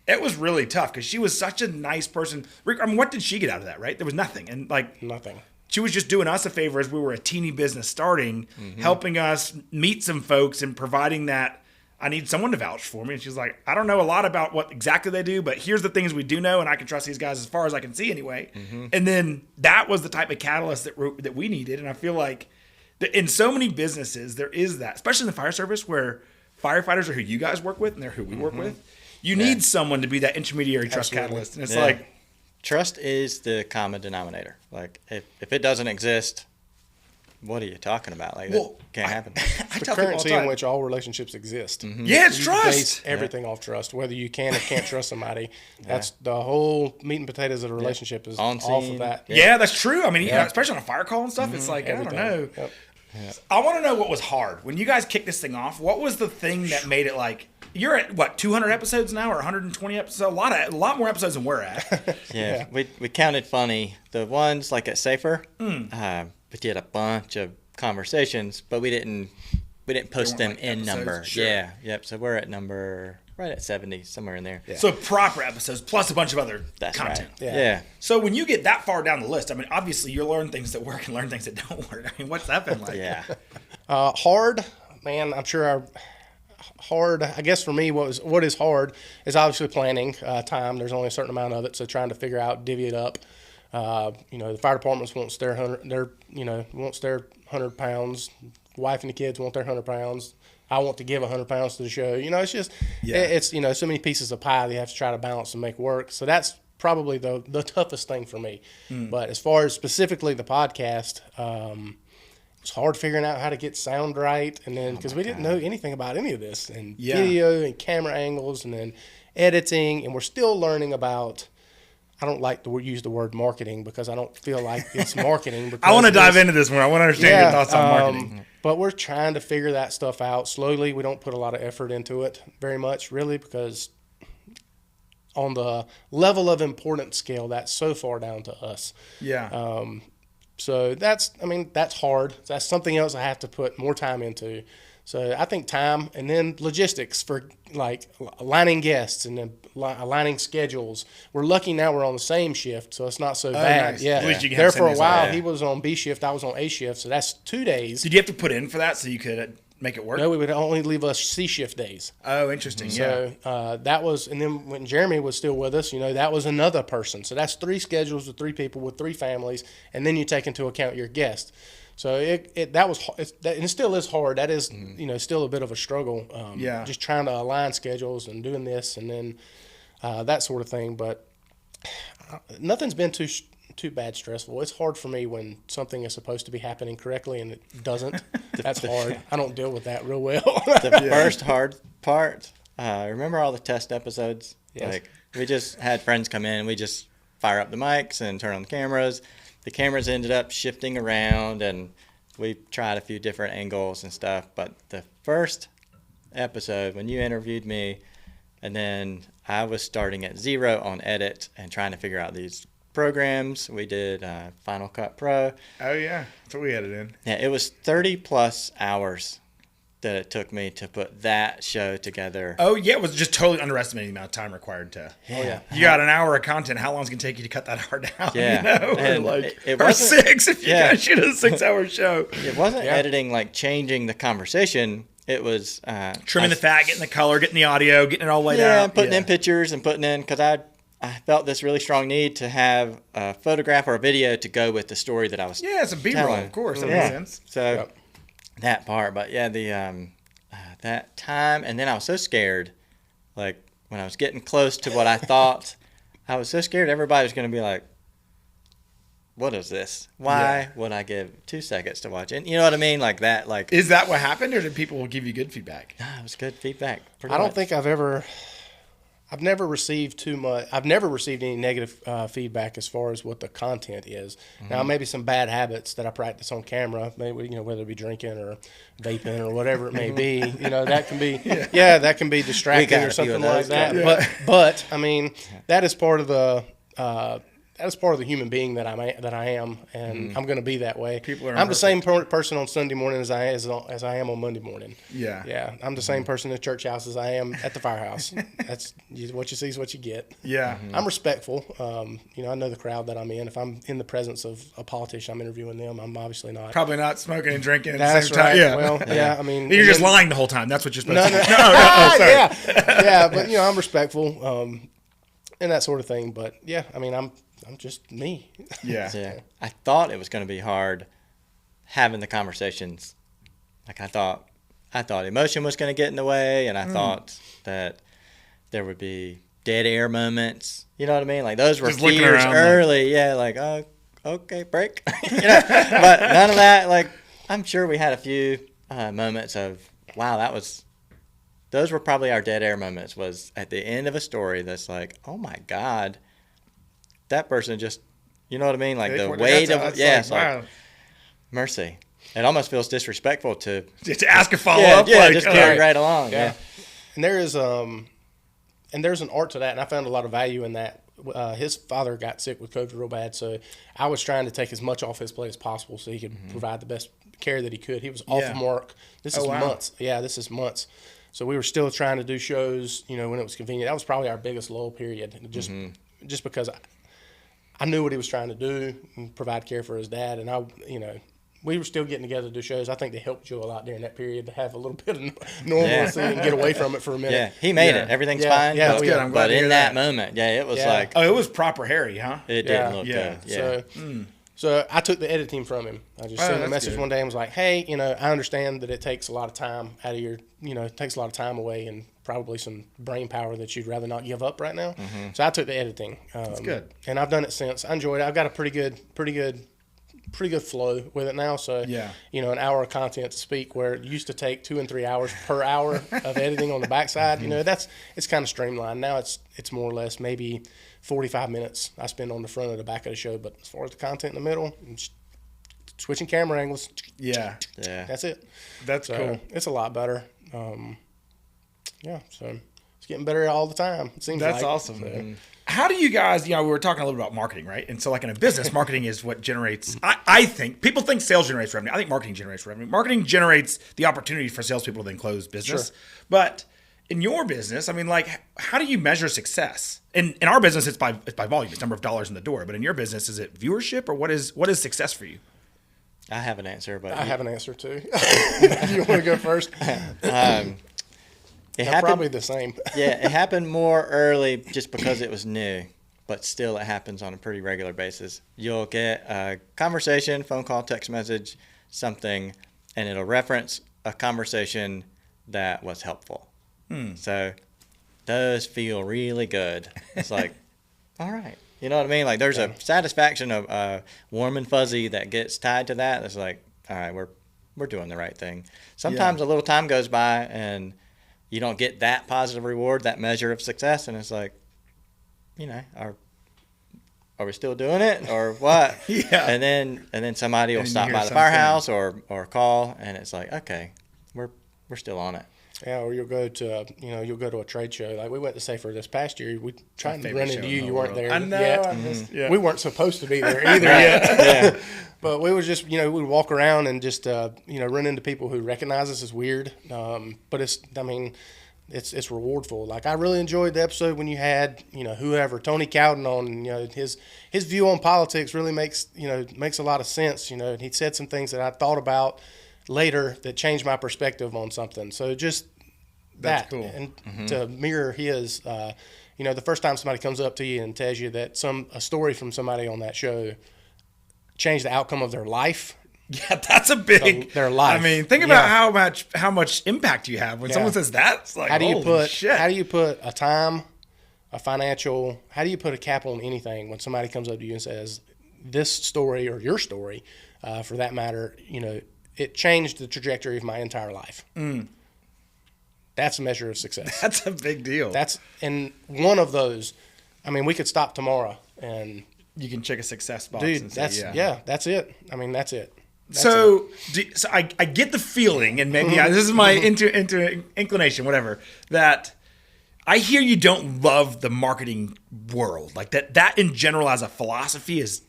It was really tough because she was such a nice person. Rick, I mean, what did she get out of that, right? There was nothing. And like, Nothing. she was just doing us a favor as we were a teeny business starting, helping us meet some folks and providing that I need someone to vouch for me. And she's like, I don't know a lot about what exactly they do, but here's the things we do know, and I can trust these guys as far as I can see anyway. And then that was the type of catalyst that we needed. And I feel like in so many businesses, there is that, especially in the fire service where firefighters are who you guys work with and they're who we work with. You need someone to be that intermediary trust Absolutely. catalyst. And it's Yeah. like, trust is the common denominator. Like, if it doesn't exist, what are you talking about? Like, Well, that can't happen. I The tell people all the currency in time. which all relationships exist. Yeah, it's You trust. base everything off trust, whether you can or can't trust somebody. That's the whole meat and potatoes of the relationship is On off of scene. that. Yeah, that's true. I mean, you know, especially on a fire call and stuff, it's like, Everything. I don't know. Yep. I want to know what was hard. When you guys kicked this thing off, what was the thing that made it like, you're at, what, 200 episodes now or 120 episodes? A lot more episodes than we're at. Yeah, we counted funny. The ones like at Safer, we did a bunch of conversations, but we didn't post them weren't, like, in episodes? number. Sure. Yeah, yep. So we're at right at 70, somewhere in there. So proper episodes plus a bunch of other That's content. right. Yeah. Yeah. So when you get that far down the list, I mean, obviously you learn things that work and learn things that don't work. I mean, what's that been like? Yeah. Hard, man. I'm sure hard. I guess for me, what is hard is obviously planning time. There's only a certain amount of it, so trying to figure out, divvy it up. The fire departments wants their 100 pounds. Wife and the kids want their 100 pounds. I want to give 100 pounds to the show. It's just, it's so many pieces of pie that you have to try to balance and make work. So that's probably the toughest thing for me. But as far as specifically the podcast, it's hard figuring out how to get sound right. And then, because we didn't know anything about any of this, and video and camera angles, and then editing. And we're still learning about, I don't like to use the word marketing because I don't feel like it's marketing. I want to dive into this more. I want to understand your thoughts on marketing. But we're trying to figure that stuff out slowly. We don't put a lot of effort into it very much, really, because on the level of importance scale, that's so far down to us. Yeah. So that's hard. That's something else I have to put more time into. So I think time, and then logistics for like aligning guests and then aligning schedules. We're lucky now we're on the same shift, so it's not so bad. Nice. Yeah. At least you can There have for a Sundays while, off. he was on B shift, I was on A shift, so that's 2 days. Did you have to put in for that so you could make it work? No, we would only leave us C shift days. Oh, interesting. Yeah. So that was, and then when Jeremy was still with us, that was another person. So that's 3 schedules with 3 people with 3 families, and then you take into account your guest. So that was, and it still is hard. That is, still a bit of a struggle. Just trying to align schedules and doing this and then that sort of thing. But nothing's been too bad stressful. It's hard for me when something is supposed to be happening correctly and it doesn't. That's hard. I don't deal with that real well. The first hard part, remember all the test episodes? Yes. Like, we just had friends come in and we just fire up the mics and turn on the cameras. The cameras ended up shifting around and we tried a few different angles and stuff. But the first episode, when you interviewed me, and then I was starting at 0 on edit and trying to figure out these programs. We did Final Cut Pro. Oh, yeah. That's what we had it in. Yeah, it was 30 plus hours that it took me to put that show together. Oh, yeah. It was just totally underestimating the amount of time required to. Yeah. You got an hour of content. How long is it going to take you to cut that hour down? Yeah. Or And like, it or wasn't- 6 if you guys shoot a 6-hour show. It wasn't editing, like changing the conversation. It was Trimming the fat, getting the color, getting the audio, getting it all laid yeah, out. putting in pictures and putting in, because I felt this really strong need to have a photograph or a video to go with the story that I was Yeah, it's a B-roll, telling. of course. That Yeah. makes sense. So that part, but yeah, the that time, and then I was so scared, like when I was getting close to what I thought, I was so scared everybody was going to be like, what is this? Why would I give 2 seconds to watch it? You know what I mean? Like that, like. Is that what happened, or did people give you good feedback? Nah, it was good feedback. I don't think I've never received too much. I've never received any negative feedback as far as what the content is. Now, maybe some bad habits that I practice on camera, maybe, whether it be drinking or vaping or whatever it may be, that can be, that can be distracting or something like that. Yeah. But I mean, that is part of the, that is part of the human being that I am, and I'm going to be that way. People are I'm the same person on Sunday morning as I am on Monday morning. Yeah. Yeah, I'm the same person in the church house as I am at the firehouse. That's what you see is what you get. Yeah. I'm respectful. I know the crowd that I'm in. If I'm in the presence of a politician, I'm interviewing them. I'm obviously not. Probably not smoking and drinking at the That's same time. right. Yeah. Well, yeah. I mean, You're just and then- lying the whole time. That's what you're supposed No, to no, do. Oh, sorry. yeah, but I'm respectful, and that sort of thing. But yeah, I mean, I'm just me. Yeah. Yeah, I thought it was going to be hard having the conversations. Like I thought emotion was going to get in the way, and I thought that there would be dead air moments. You know what I mean? Like those were Just looking fears around, early. Yeah, like, oh, okay, break. But none of that. Like, I'm sure we had a few moments of, wow, those were probably our dead air moments, was at the end of a story that's like, oh my God, that person just, you know what I mean? Like the weight of it. Yeah, it's like, mercy. It almost feels disrespectful to ask a follow-up. Yeah, just carry right along. Yeah. And there's an art to that, and I found a lot of value in that. His father got sick with COVID real bad, so I was trying to take as much off his plate as possible so he could provide the best care that he could. He was off from work. This is months. Yeah, this is months. So we were still trying to do shows, when it was convenient. That was probably our biggest lull period, just because I knew what he was trying to do and provide care for his dad, and we were still getting together to do shows. I think they helped Joe a lot during that period to have a little bit of normalcy and get away from it for a minute. Yeah, he made it. Everything's fine. Yeah, that's good. I'm glad but to hear in that moment, it was like... Oh, it was proper hairy, huh? It didn't look good. Yeah. So I took the editing from him. I just sent him a message one day and was like, hey, I understand that it takes a lot of time out of your, it takes a lot of time away and probably some brain power that you'd rather not give up right now. So I took the editing. That's good. And I've done it since. I enjoyed it. I've got a pretty good flow with it now. So, an hour of content to speak where it used to take 2 and 3 hours per hour of editing on the backside, it's kind of streamlined. Now it's more or less maybe 45 minutes I spend on the front or the back of the show. But as far as the content in the middle, switching camera angles. Yeah. That's it. That's cool. It's a lot better. So it's getting better all the time. It seems That's like. awesome. So. How do you guys, we were talking a little bit about marketing, right? And so like in a business, marketing is what generates, I think, people think sales generates revenue. I think marketing generates revenue. Marketing generates the opportunity for salespeople to then close business. Sure. But in your business, how do you measure success? In our business, it's by volume, it's number of dollars in the door. But in your business, is it viewership or what is success for you? I have an answer, but I have an answer too. Do you want to go first? It happened, probably the same. It happened more early just because it was new, but still it happens on a pretty regular basis. You'll get a conversation, phone call, text message, something, and it'll reference a conversation that was helpful. So those feel really good. It's like, all right. You know what I mean? Like there's a satisfaction of warm and fuzzy that gets tied to that. It's like, all right, we're doing the right thing. Sometimes a little time goes by and you don't get that positive reward, that measure of success, and it's like, are we still doing it or what? And then somebody will stop by the firehouse or call, and it's like, okay, we're still on it. Yeah, or you'll go to a trade show. Like we went to Safer this past year. We tried to run into you. You weren't there yet. We weren't supposed to be there either yet. But we was just, we would walk around and just, run into people who recognize us as weird. But it's rewardful. Like I really enjoyed the episode when you had, whoever, Tony Cowden on, his view on politics really makes a lot of sense. And he said some things that I thought about later that changed my perspective on something. So just that's that. Cool. And to mirror his, the first time somebody comes up to you and tells you that a story from somebody on that show changed the outcome of their life. Yeah, that's a big their life. Think about how much impact you have when someone says that. It's like, how do you shit. put a time, a financial? How do you put a cap on anything when somebody comes up to you and says this story or your story, for that matter, it changed the trajectory of my entire life. That's a measure of success. That's a big deal. And one of those. We could stop tomorrow and you can check a success box. Dude, and say, that's it. That's it. So I get the feeling, and maybe this is my inclination, whatever, that I hear you don't love the marketing world. Like that in general as a philosophy is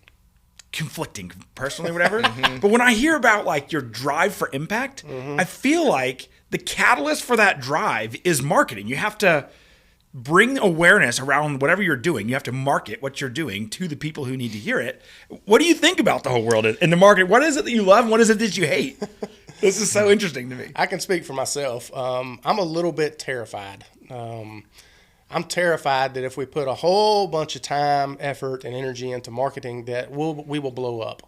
conflicting personally, whatever. But when I hear about like your drive for impact, I feel like the catalyst for that drive is marketing. You have to bring awareness around whatever you're doing. You have to market what you're doing to the people who need to hear it. What do you think about the whole world in the market? What is it that you love? And what is it that you hate? This is so interesting to me. I can speak for myself. I'm a little bit terrified. I'm terrified that if we put a whole bunch of time, effort, and energy into marketing, that we will blow up.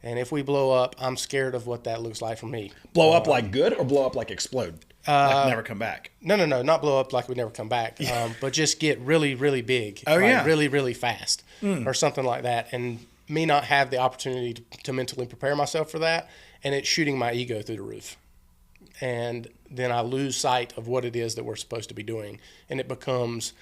And if we blow up, I'm scared of what that looks like for me. Blow up like good or blow up like explode? Like never come back. No, not blow up like we never come back, but just get really, really big. Oh, yeah. Really, really fast or something like that. And me not have the opportunity to mentally prepare myself for that, and it's shooting my ego through the roof. And then I lose sight of what it is that we're supposed to be doing, and it becomes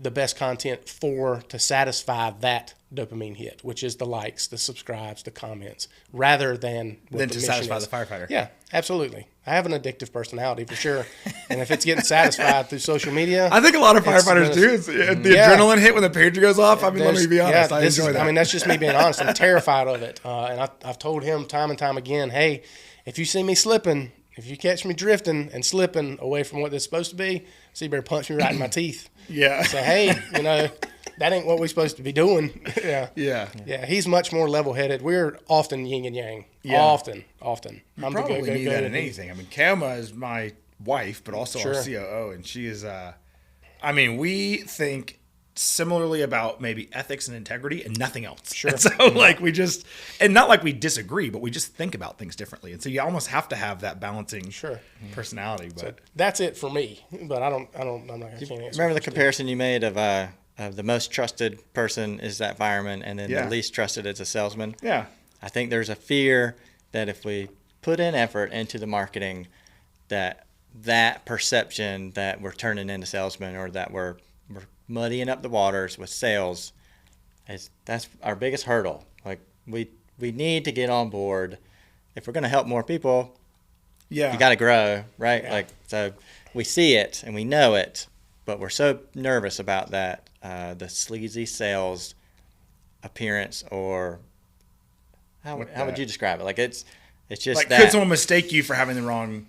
the best content to satisfy that dopamine hit, which is the likes, the subscribes, the comments, rather than what to satisfy the firefighter. Yeah, absolutely. I have an addictive personality for sure, and if it's getting satisfied through social media, I think a lot of firefighters do. It's the adrenaline hit when the pager goes off. I mean, let me be honest. I enjoy that. I mean, that's just me being honest. I'm terrified of it, and I've told him time and time again, hey, if you see me slipping, if you catch me drifting and slipping away from what this is supposed to be, so you better punch me right in my teeth. Yeah. Say, hey, that ain't what we're supposed to be doing. Yeah. He's much more level-headed. We're often yin and yang. Yeah. Often. You probably need that in anything. I mean, Kelma is my wife, but also our COO, and she is. We think similarly about maybe ethics and integrity and nothing else. Sure. And so and not like we disagree, but we just think about things differently. And so you almost have to have that balancing personality. But so that's it for me. But I'm not going to answer. Remember the comparison you made of the most trusted person is that fireman, and then the least trusted is a salesman. Yeah. I think there's a fear that if we put in effort into the marketing, that perception that we're turning into salesmen or that we're muddying up the waters with sales, that's our biggest hurdle. Like we need to get on board. If we're going to help more people, you got to grow, right? Yeah. Like, so we see it and we know it, but we're so nervous about that, the sleazy sales appearance, or how would you describe it? Like it's just like, that. could someone mistake you for having the wrong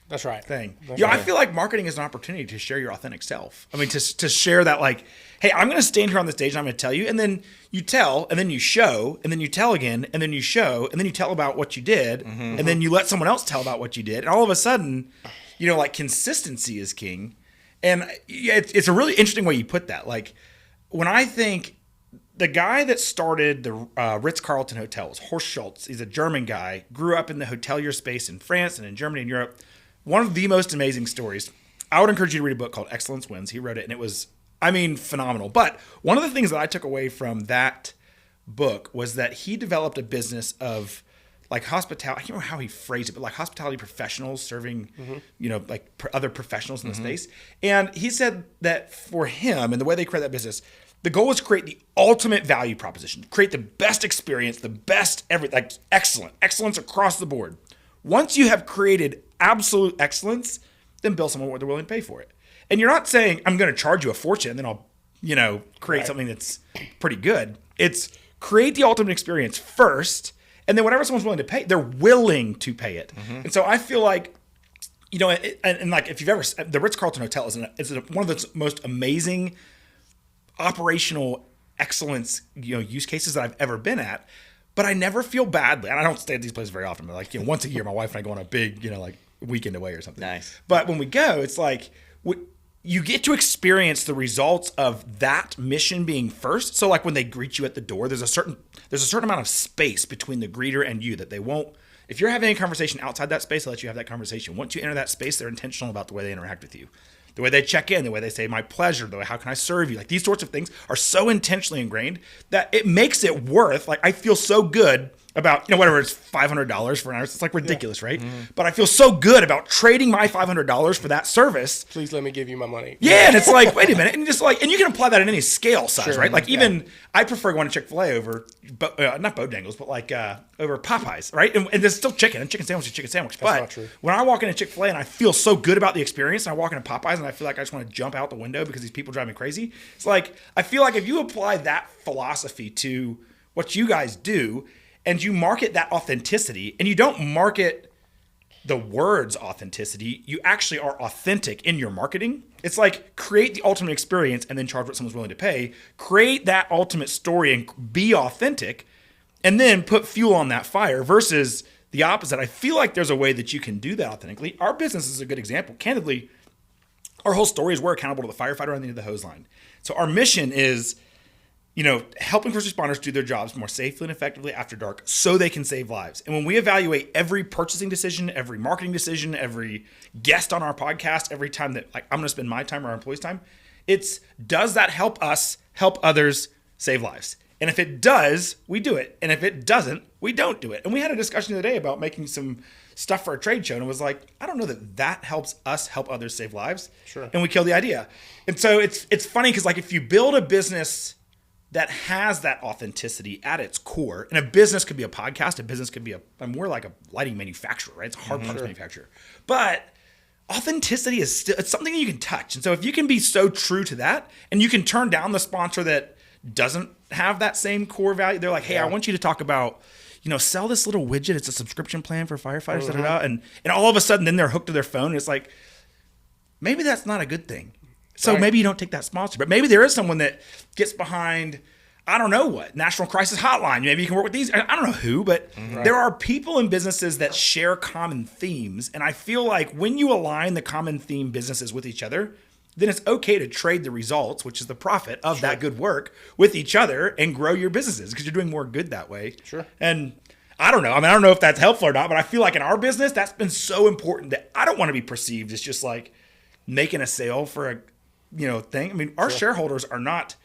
That's right. thing? That's I right. feel like marketing is an opportunity to share your authentic self. I mean, to share that, like, hey, I'm going to stand here on the stage and I'm going to tell you, and then you tell, and then you show, and then you tell again, and then you show, and then you tell about what you did, and then you let someone else tell about what you did, and all of a sudden, like, consistency is king. And it's a really interesting way you put that. Like, when I think the guy that started the Ritz-Carlton Hotel was Horst Schultz. He's a German guy, grew up in the hotelier space in France and in Germany and Europe. One of the most amazing stories. I would encourage you to read a book called Excellence Wins. He wrote it, and it was, phenomenal. But one of the things that I took away from that book was that he developed a business of, like, hospitality. I can't remember how he phrased it, but like hospitality professionals serving, other professionals in the space. And he said that for him and the way they create that business, the goal was to create the ultimate value proposition, create the best experience, the best everything, like excellence across the board. Once you have created absolute excellence, then bill someone what they're willing to pay for it. And you're not saying, I'm going to charge you a fortune, and then I'll, create something that's pretty good. It's create the ultimate experience first, and then whatever someone's willing to pay, they're willing to pay it. And so I feel like, and like, if you've ever, the Ritz-Carlton Hotel is one of the most amazing operational excellence, use cases that I've ever been at. But I never feel badly, and I don't stay at these places very often. But like, once a year, my wife and I go on a big, weekend away or something. Nice. But when we go, it's like you get to experience the results of that mission being first. So like when they greet you at the door, there's a certain amount of space between the greeter and you that they won't. If you're having a conversation outside that space, they'll let you have that conversation. Once you enter that space, they're intentional about the way they interact with you. The way they check in, the way they say, my pleasure, the way, how can I serve you? Like, these sorts of things are so intentionally ingrained that it makes it worth, like, I feel so good about, whatever, it's $500 for an hour. It's like ridiculous, right? But I feel so good about trading my $500 for that service. Please let me give you my money. Yeah, and it's like, wait a minute. And just like, and you can apply that in any scale size, right? Like, even, I prefer going to Chick-fil-A over, not Bodangles, but like over Popeyes, right? And there's still chicken, and chicken sandwich is chicken sandwich. That's but not true. when I walk into Chick-fil-A and I feel so good about the experience, and I walk into Popeyes and I feel like I just want to jump out the window because these people drive me crazy. It's like, I feel like if you apply that philosophy to what you guys do, and you market that authenticity, and you don't market the words authenticity, you actually are authentic in your marketing. It's like, create the ultimate experience and then charge what someone's willing to pay. Create that ultimate story and be authentic, and then put fuel on that fire versus the opposite. I feel like there's a way that you can do that authentically. Our business is a good example. Candidly, our whole story is we're accountable to the firefighter on the end of the hose line. So our mission is, helping first responders do their jobs more safely and effectively after dark so they can save lives. And when we evaluate every purchasing decision, every marketing decision, every guest on our podcast, every time that I'm going to spend my time or our employees' time, does that help us help others save lives? And if it does, we do it. And if it doesn't, we don't do it. And we had a discussion the other day about making some stuff for a trade show. And it was like, I don't know that helps us help others save lives. Sure. And we killed the idea. And so it's funny because if you build a business that has that authenticity at its core, and a business could be a podcast, a business could be we're like a lighting manufacturer, right? It's a hard parts manufacturer. But authenticity is still, it's something that you can touch. And so if you can be so true to that, and you can turn down the sponsor that doesn't have that same core value, they're like, hey, I want you to talk about, sell this little widget. It's a subscription plan for firefighters, and all of a sudden then they're hooked to their phone. And it's like, maybe that's not a good thing. So maybe you don't take that sponsor, but maybe there is someone that gets behind, I don't know what, National Crisis Hotline. Maybe you can work with these. I don't know who, but there are people and businesses that share common themes. And I feel like when you align the common theme businesses with each other, then it's okay to trade the results, which is the profit of that good work, with each other and grow your businesses because you're doing more good that way. Sure. And I don't know. I don't know if that's helpful or not, but I feel like in our business, that's been so important that I don't want to be perceived as just like making a sale for a thing. I mean, our shareholders are not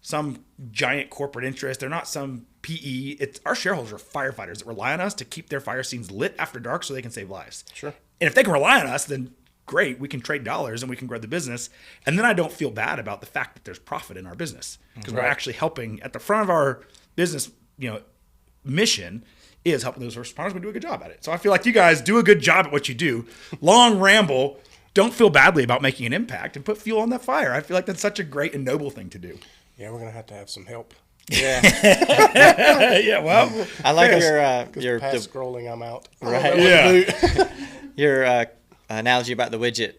some giant corporate interest. They're not some PE. Our shareholders are firefighters that rely on us to keep their fire scenes lit after dark so they can save lives. Sure. And if they can rely on us, then great, we can trade dollars and we can grow the business. And then I don't feel bad about the fact that there's profit in our business because we're actually helping at the front of our business, mission is helping those first responders. We do a good job at it. So I feel like you guys do a good job at what you do. Long ramble. Don't feel badly about making an impact and put fuel on that fire. I feel like that's such a great and noble thing to do. Yeah, we're going to have some help. Yeah. Yeah, well. I like your past scrolling, I'm out. Right. Yeah. Your analogy about the widget,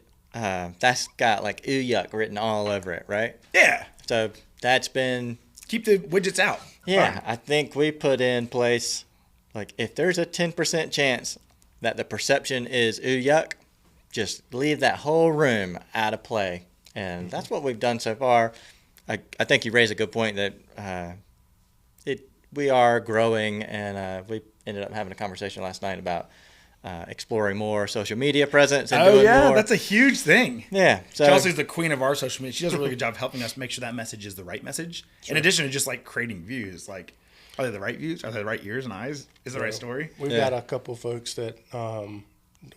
that's got like ooh yuck written all over it, right? Yeah. So that's been... Keep the widgets out. Yeah, I think we put in place, like if there's a 10% chance that the perception is ooh yuck, just leave that whole room out of play. And that's what we've done so far. I think you raised a good point that we are growing, and we ended up having a conversation last night about exploring more social media presence and doing more. That's a huge thing. Yeah. So Chelsea's the queen of our social media. She does a really good job helping us make sure that message is the right message. Sure. In addition to just like creating views, like are they the right views? Are they the right ears and eyes? Is it the right story? We've got a couple folks that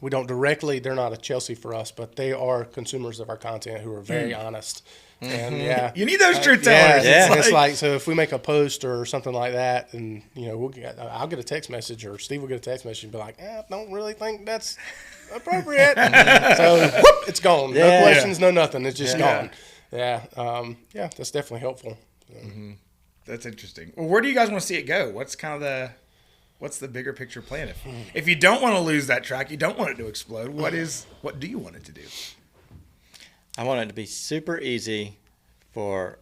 we don't directly, they're not a Chelsea for us, but they are consumers of our content who are very honest. And you need those truth tellers. It's like, so if we make a post or something like that, and I'll get a text message, or Steve will get a text message and be like, I don't really think that's appropriate. So whoop, it's gone. No questions, no nothing. It's just gone. Yeah. That's definitely helpful. So. That's interesting. Well, where do you guys want to see it go? What's the bigger picture plan? If you don't want to lose that track, you don't want it to explode, what do you want it to do? I want it to be super easy for,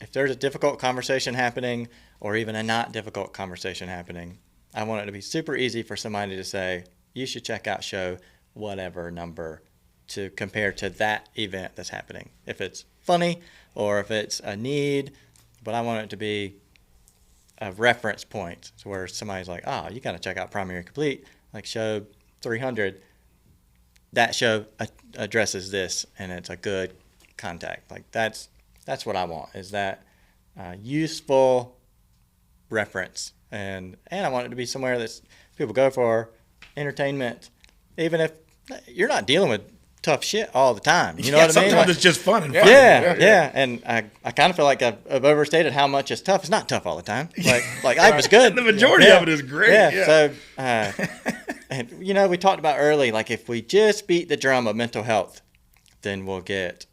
if there's a difficult conversation happening or even a not difficult conversation happening, I want it to be super easy for somebody to say, you should check out show whatever number to compare to that event that's happening. If it's funny or if it's a need, but I want it to be a reference point to where somebody's like, you got to check out Primary Complete, like show 300. That show addresses this, and it's a good contact. Like that's what I want, is that useful reference, and I want it to be somewhere that people go for entertainment, even if you're not dealing with tough shit all the time. You know what I mean? Sometimes it's just fun and fun. Yeah. And I kind of feel like I've overstated how much it's tough. It's not tough all the time. Like I was good. The majority of it is great. Yeah. So, and we talked about early, like if we just beat the drum of mental health, then we'll get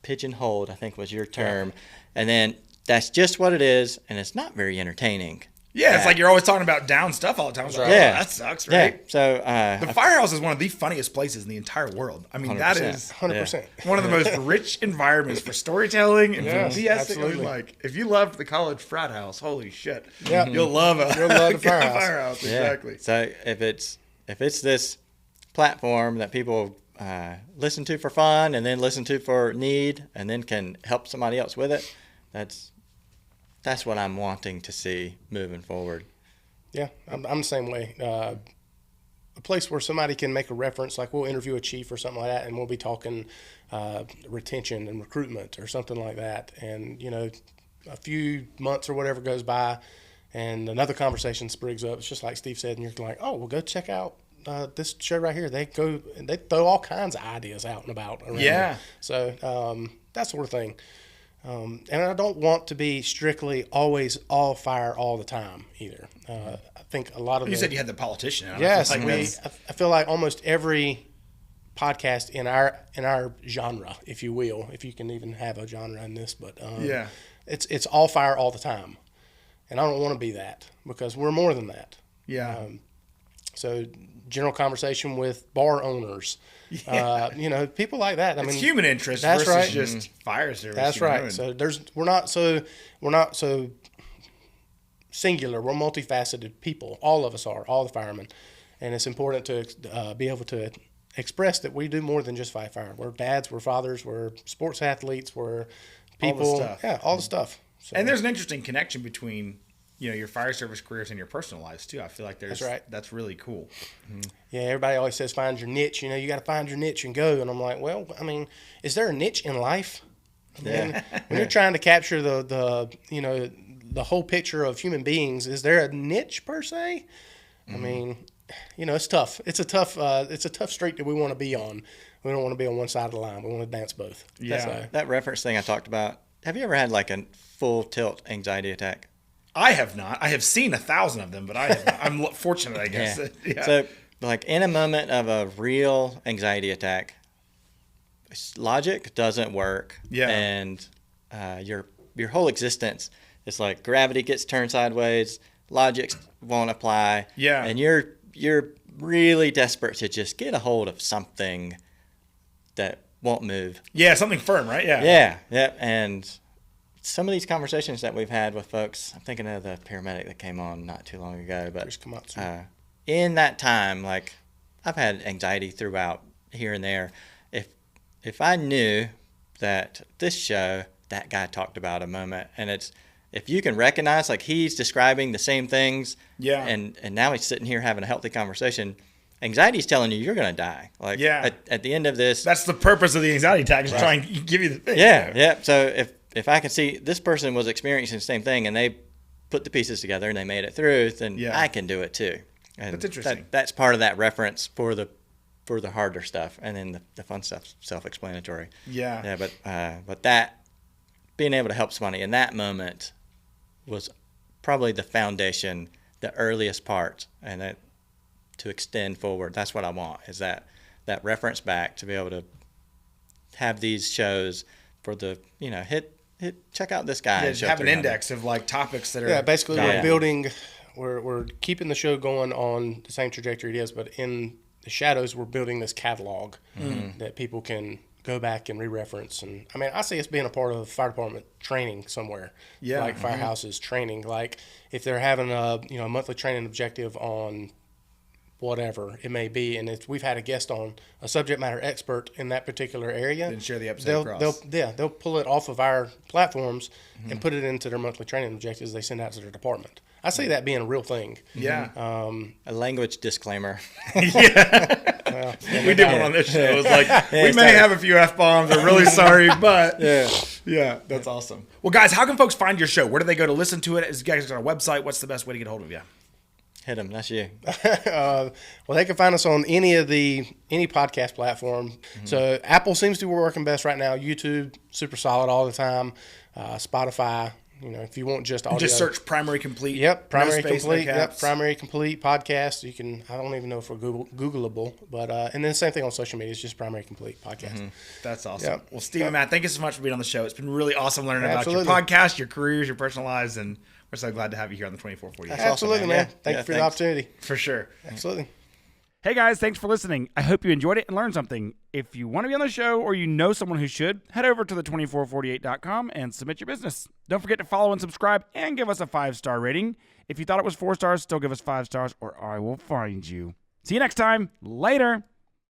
pigeonholed, I think was your term. And then that's just what it is. And it's not very entertaining. Yeah, it's like you're always talking about down stuff all the time. It's like, that sucks, right? Yeah. So the Firehouse is one of the funniest places in the entire world. I mean, 100%. That is 100% one of the most rich environments for storytelling and for BSing. I mean, like, if you loved the college frat house, holy shit, you'll love the Firehouse. Exactly. So if it's this platform that people listen to for fun and then listen to for need and then can help somebody else with it, that's what I'm wanting to see moving forward. Yeah, I'm the same way. A place where somebody can make a reference, like we'll interview a chief or something like that, and we'll be talking retention and recruitment or something like that. And, a few months or whatever goes by, and another conversation sprigs up. It's just like Steve said, and you're like, oh, well, go check out this show right here. They throw all kinds of ideas out and about around. Yeah. So that sort of thing. And I don't want to be strictly always all fire all the time either. I think a lot of You said you had the politician. Yes, I feel like almost every podcast in our genre, if you will, if you can even have a genre in this, but it's all fire all the time, and I don't want to be that because we're more than that. Yeah. So general conversation with bar owners, people like that. I mean, human interest that's versus right. just fire service. That's right. So we're not so singular. We're multifaceted people. All of us are, all the firemen, and it's important to be able to express that we do more than just fight fire. We're dads, we're fathers, we're sports athletes, we're people. All the stuff. Yeah, all the stuff. So, And there's an interesting connection between your fire service careers and your personal lives too. I feel like That's right. That's really cool. Yeah, everybody always says find your niche. You got to find your niche and go. And I'm like, well, I mean, is there a niche in life? When you're trying to capture the whole picture of human beings, is there a niche per se? I mean, it's tough. It's a tough street that we want to be on. We don't want to be on one side of the line. We want to dance both. Yeah. So, That reference thing I talked about, have you ever had like a full tilt anxiety attack? I have not. I have seen 1,000 of them, but I have not. I'm fortunate, I guess. Yeah. So, like in a moment of a real anxiety attack, logic doesn't work. Yeah. And your whole existence is like gravity gets turned sideways, logic won't apply. Yeah. And you're really desperate to just get a hold of something that won't move. Yeah, something firm, right? Yeah. Yeah. And some of these conversations that we've had with folks, I'm thinking of the paramedic that came on not too long ago, but in that time, like I've had anxiety throughout here and there. If I knew that this show, that guy talked about a moment, and if you can recognize like he's describing the same things, and now he's sitting here having a healthy conversation. Anxiety is telling you you're going to die. Like at the end of this, that's the purpose of the anxiety attack is trying to give you the thing. Yeah. So if I can see this person was experiencing the same thing and they put the pieces together and they made it through, then I can do it too. And that's interesting. That's part of that reference for the harder stuff, and then the fun stuff's self-explanatory. Yeah. But that being able to help somebody in that moment was probably the foundation, the earliest part, and that to extend forward. That's what I want, is that reference back to be able to have these shows for the check out this guy. Yeah, have an index of like topics that are. Yeah, basically we're keeping the show going on the same trajectory it is, but in the shadows we're building this catalog that people can go back and re-reference. And I mean, I see us being a part of the fire department training somewhere. Yeah. Like Firehouse's training. Like if they're having a monthly training objective on whatever it may be, and if we've had a guest on, a subject matter expert in that particular area, then share the episode across. They'll pull it off of our platforms and put it into their monthly training objectives they send out to their department. I see that being a real thing. Yeah. A language disclaimer. Well, we did one on this show. It was like, we may have a few F-bombs. We're really sorry, but yeah, that's awesome. Well, guys, how can folks find your show? Where do they go to listen to it? Is you guys got a website? What's the best way to get a hold of you? Hit them. That's you. Well, they can find us on any podcast platform. So Apple seems to be working best right now. YouTube, super solid all the time. Spotify. If you want just audio, just search Primary Complete. Yep, Primary no space, Complete. no caps. Yep, Primary Complete podcast. You can. I don't even know if we're Googleable, but and then same thing on social media. It's just Primary Complete podcast. That's awesome. Yep. Well, Steve and Matt, thank you so much for being on the show. It's been really awesome learning Absolutely. about your podcast, your careers, your personal lives, and we're so glad to have you here on the 2448. Absolutely, man. Thank you for the opportunity. For sure. Absolutely. Hey guys, thanks for listening. I hope you enjoyed it and learned something. If you want to be on the show or you know someone who should, head over to the2448.com and submit your business. Don't forget to follow and subscribe and give us a 5-star rating. If you thought it was 4 stars, still give us 5 stars or I will find you. See you next time. Later.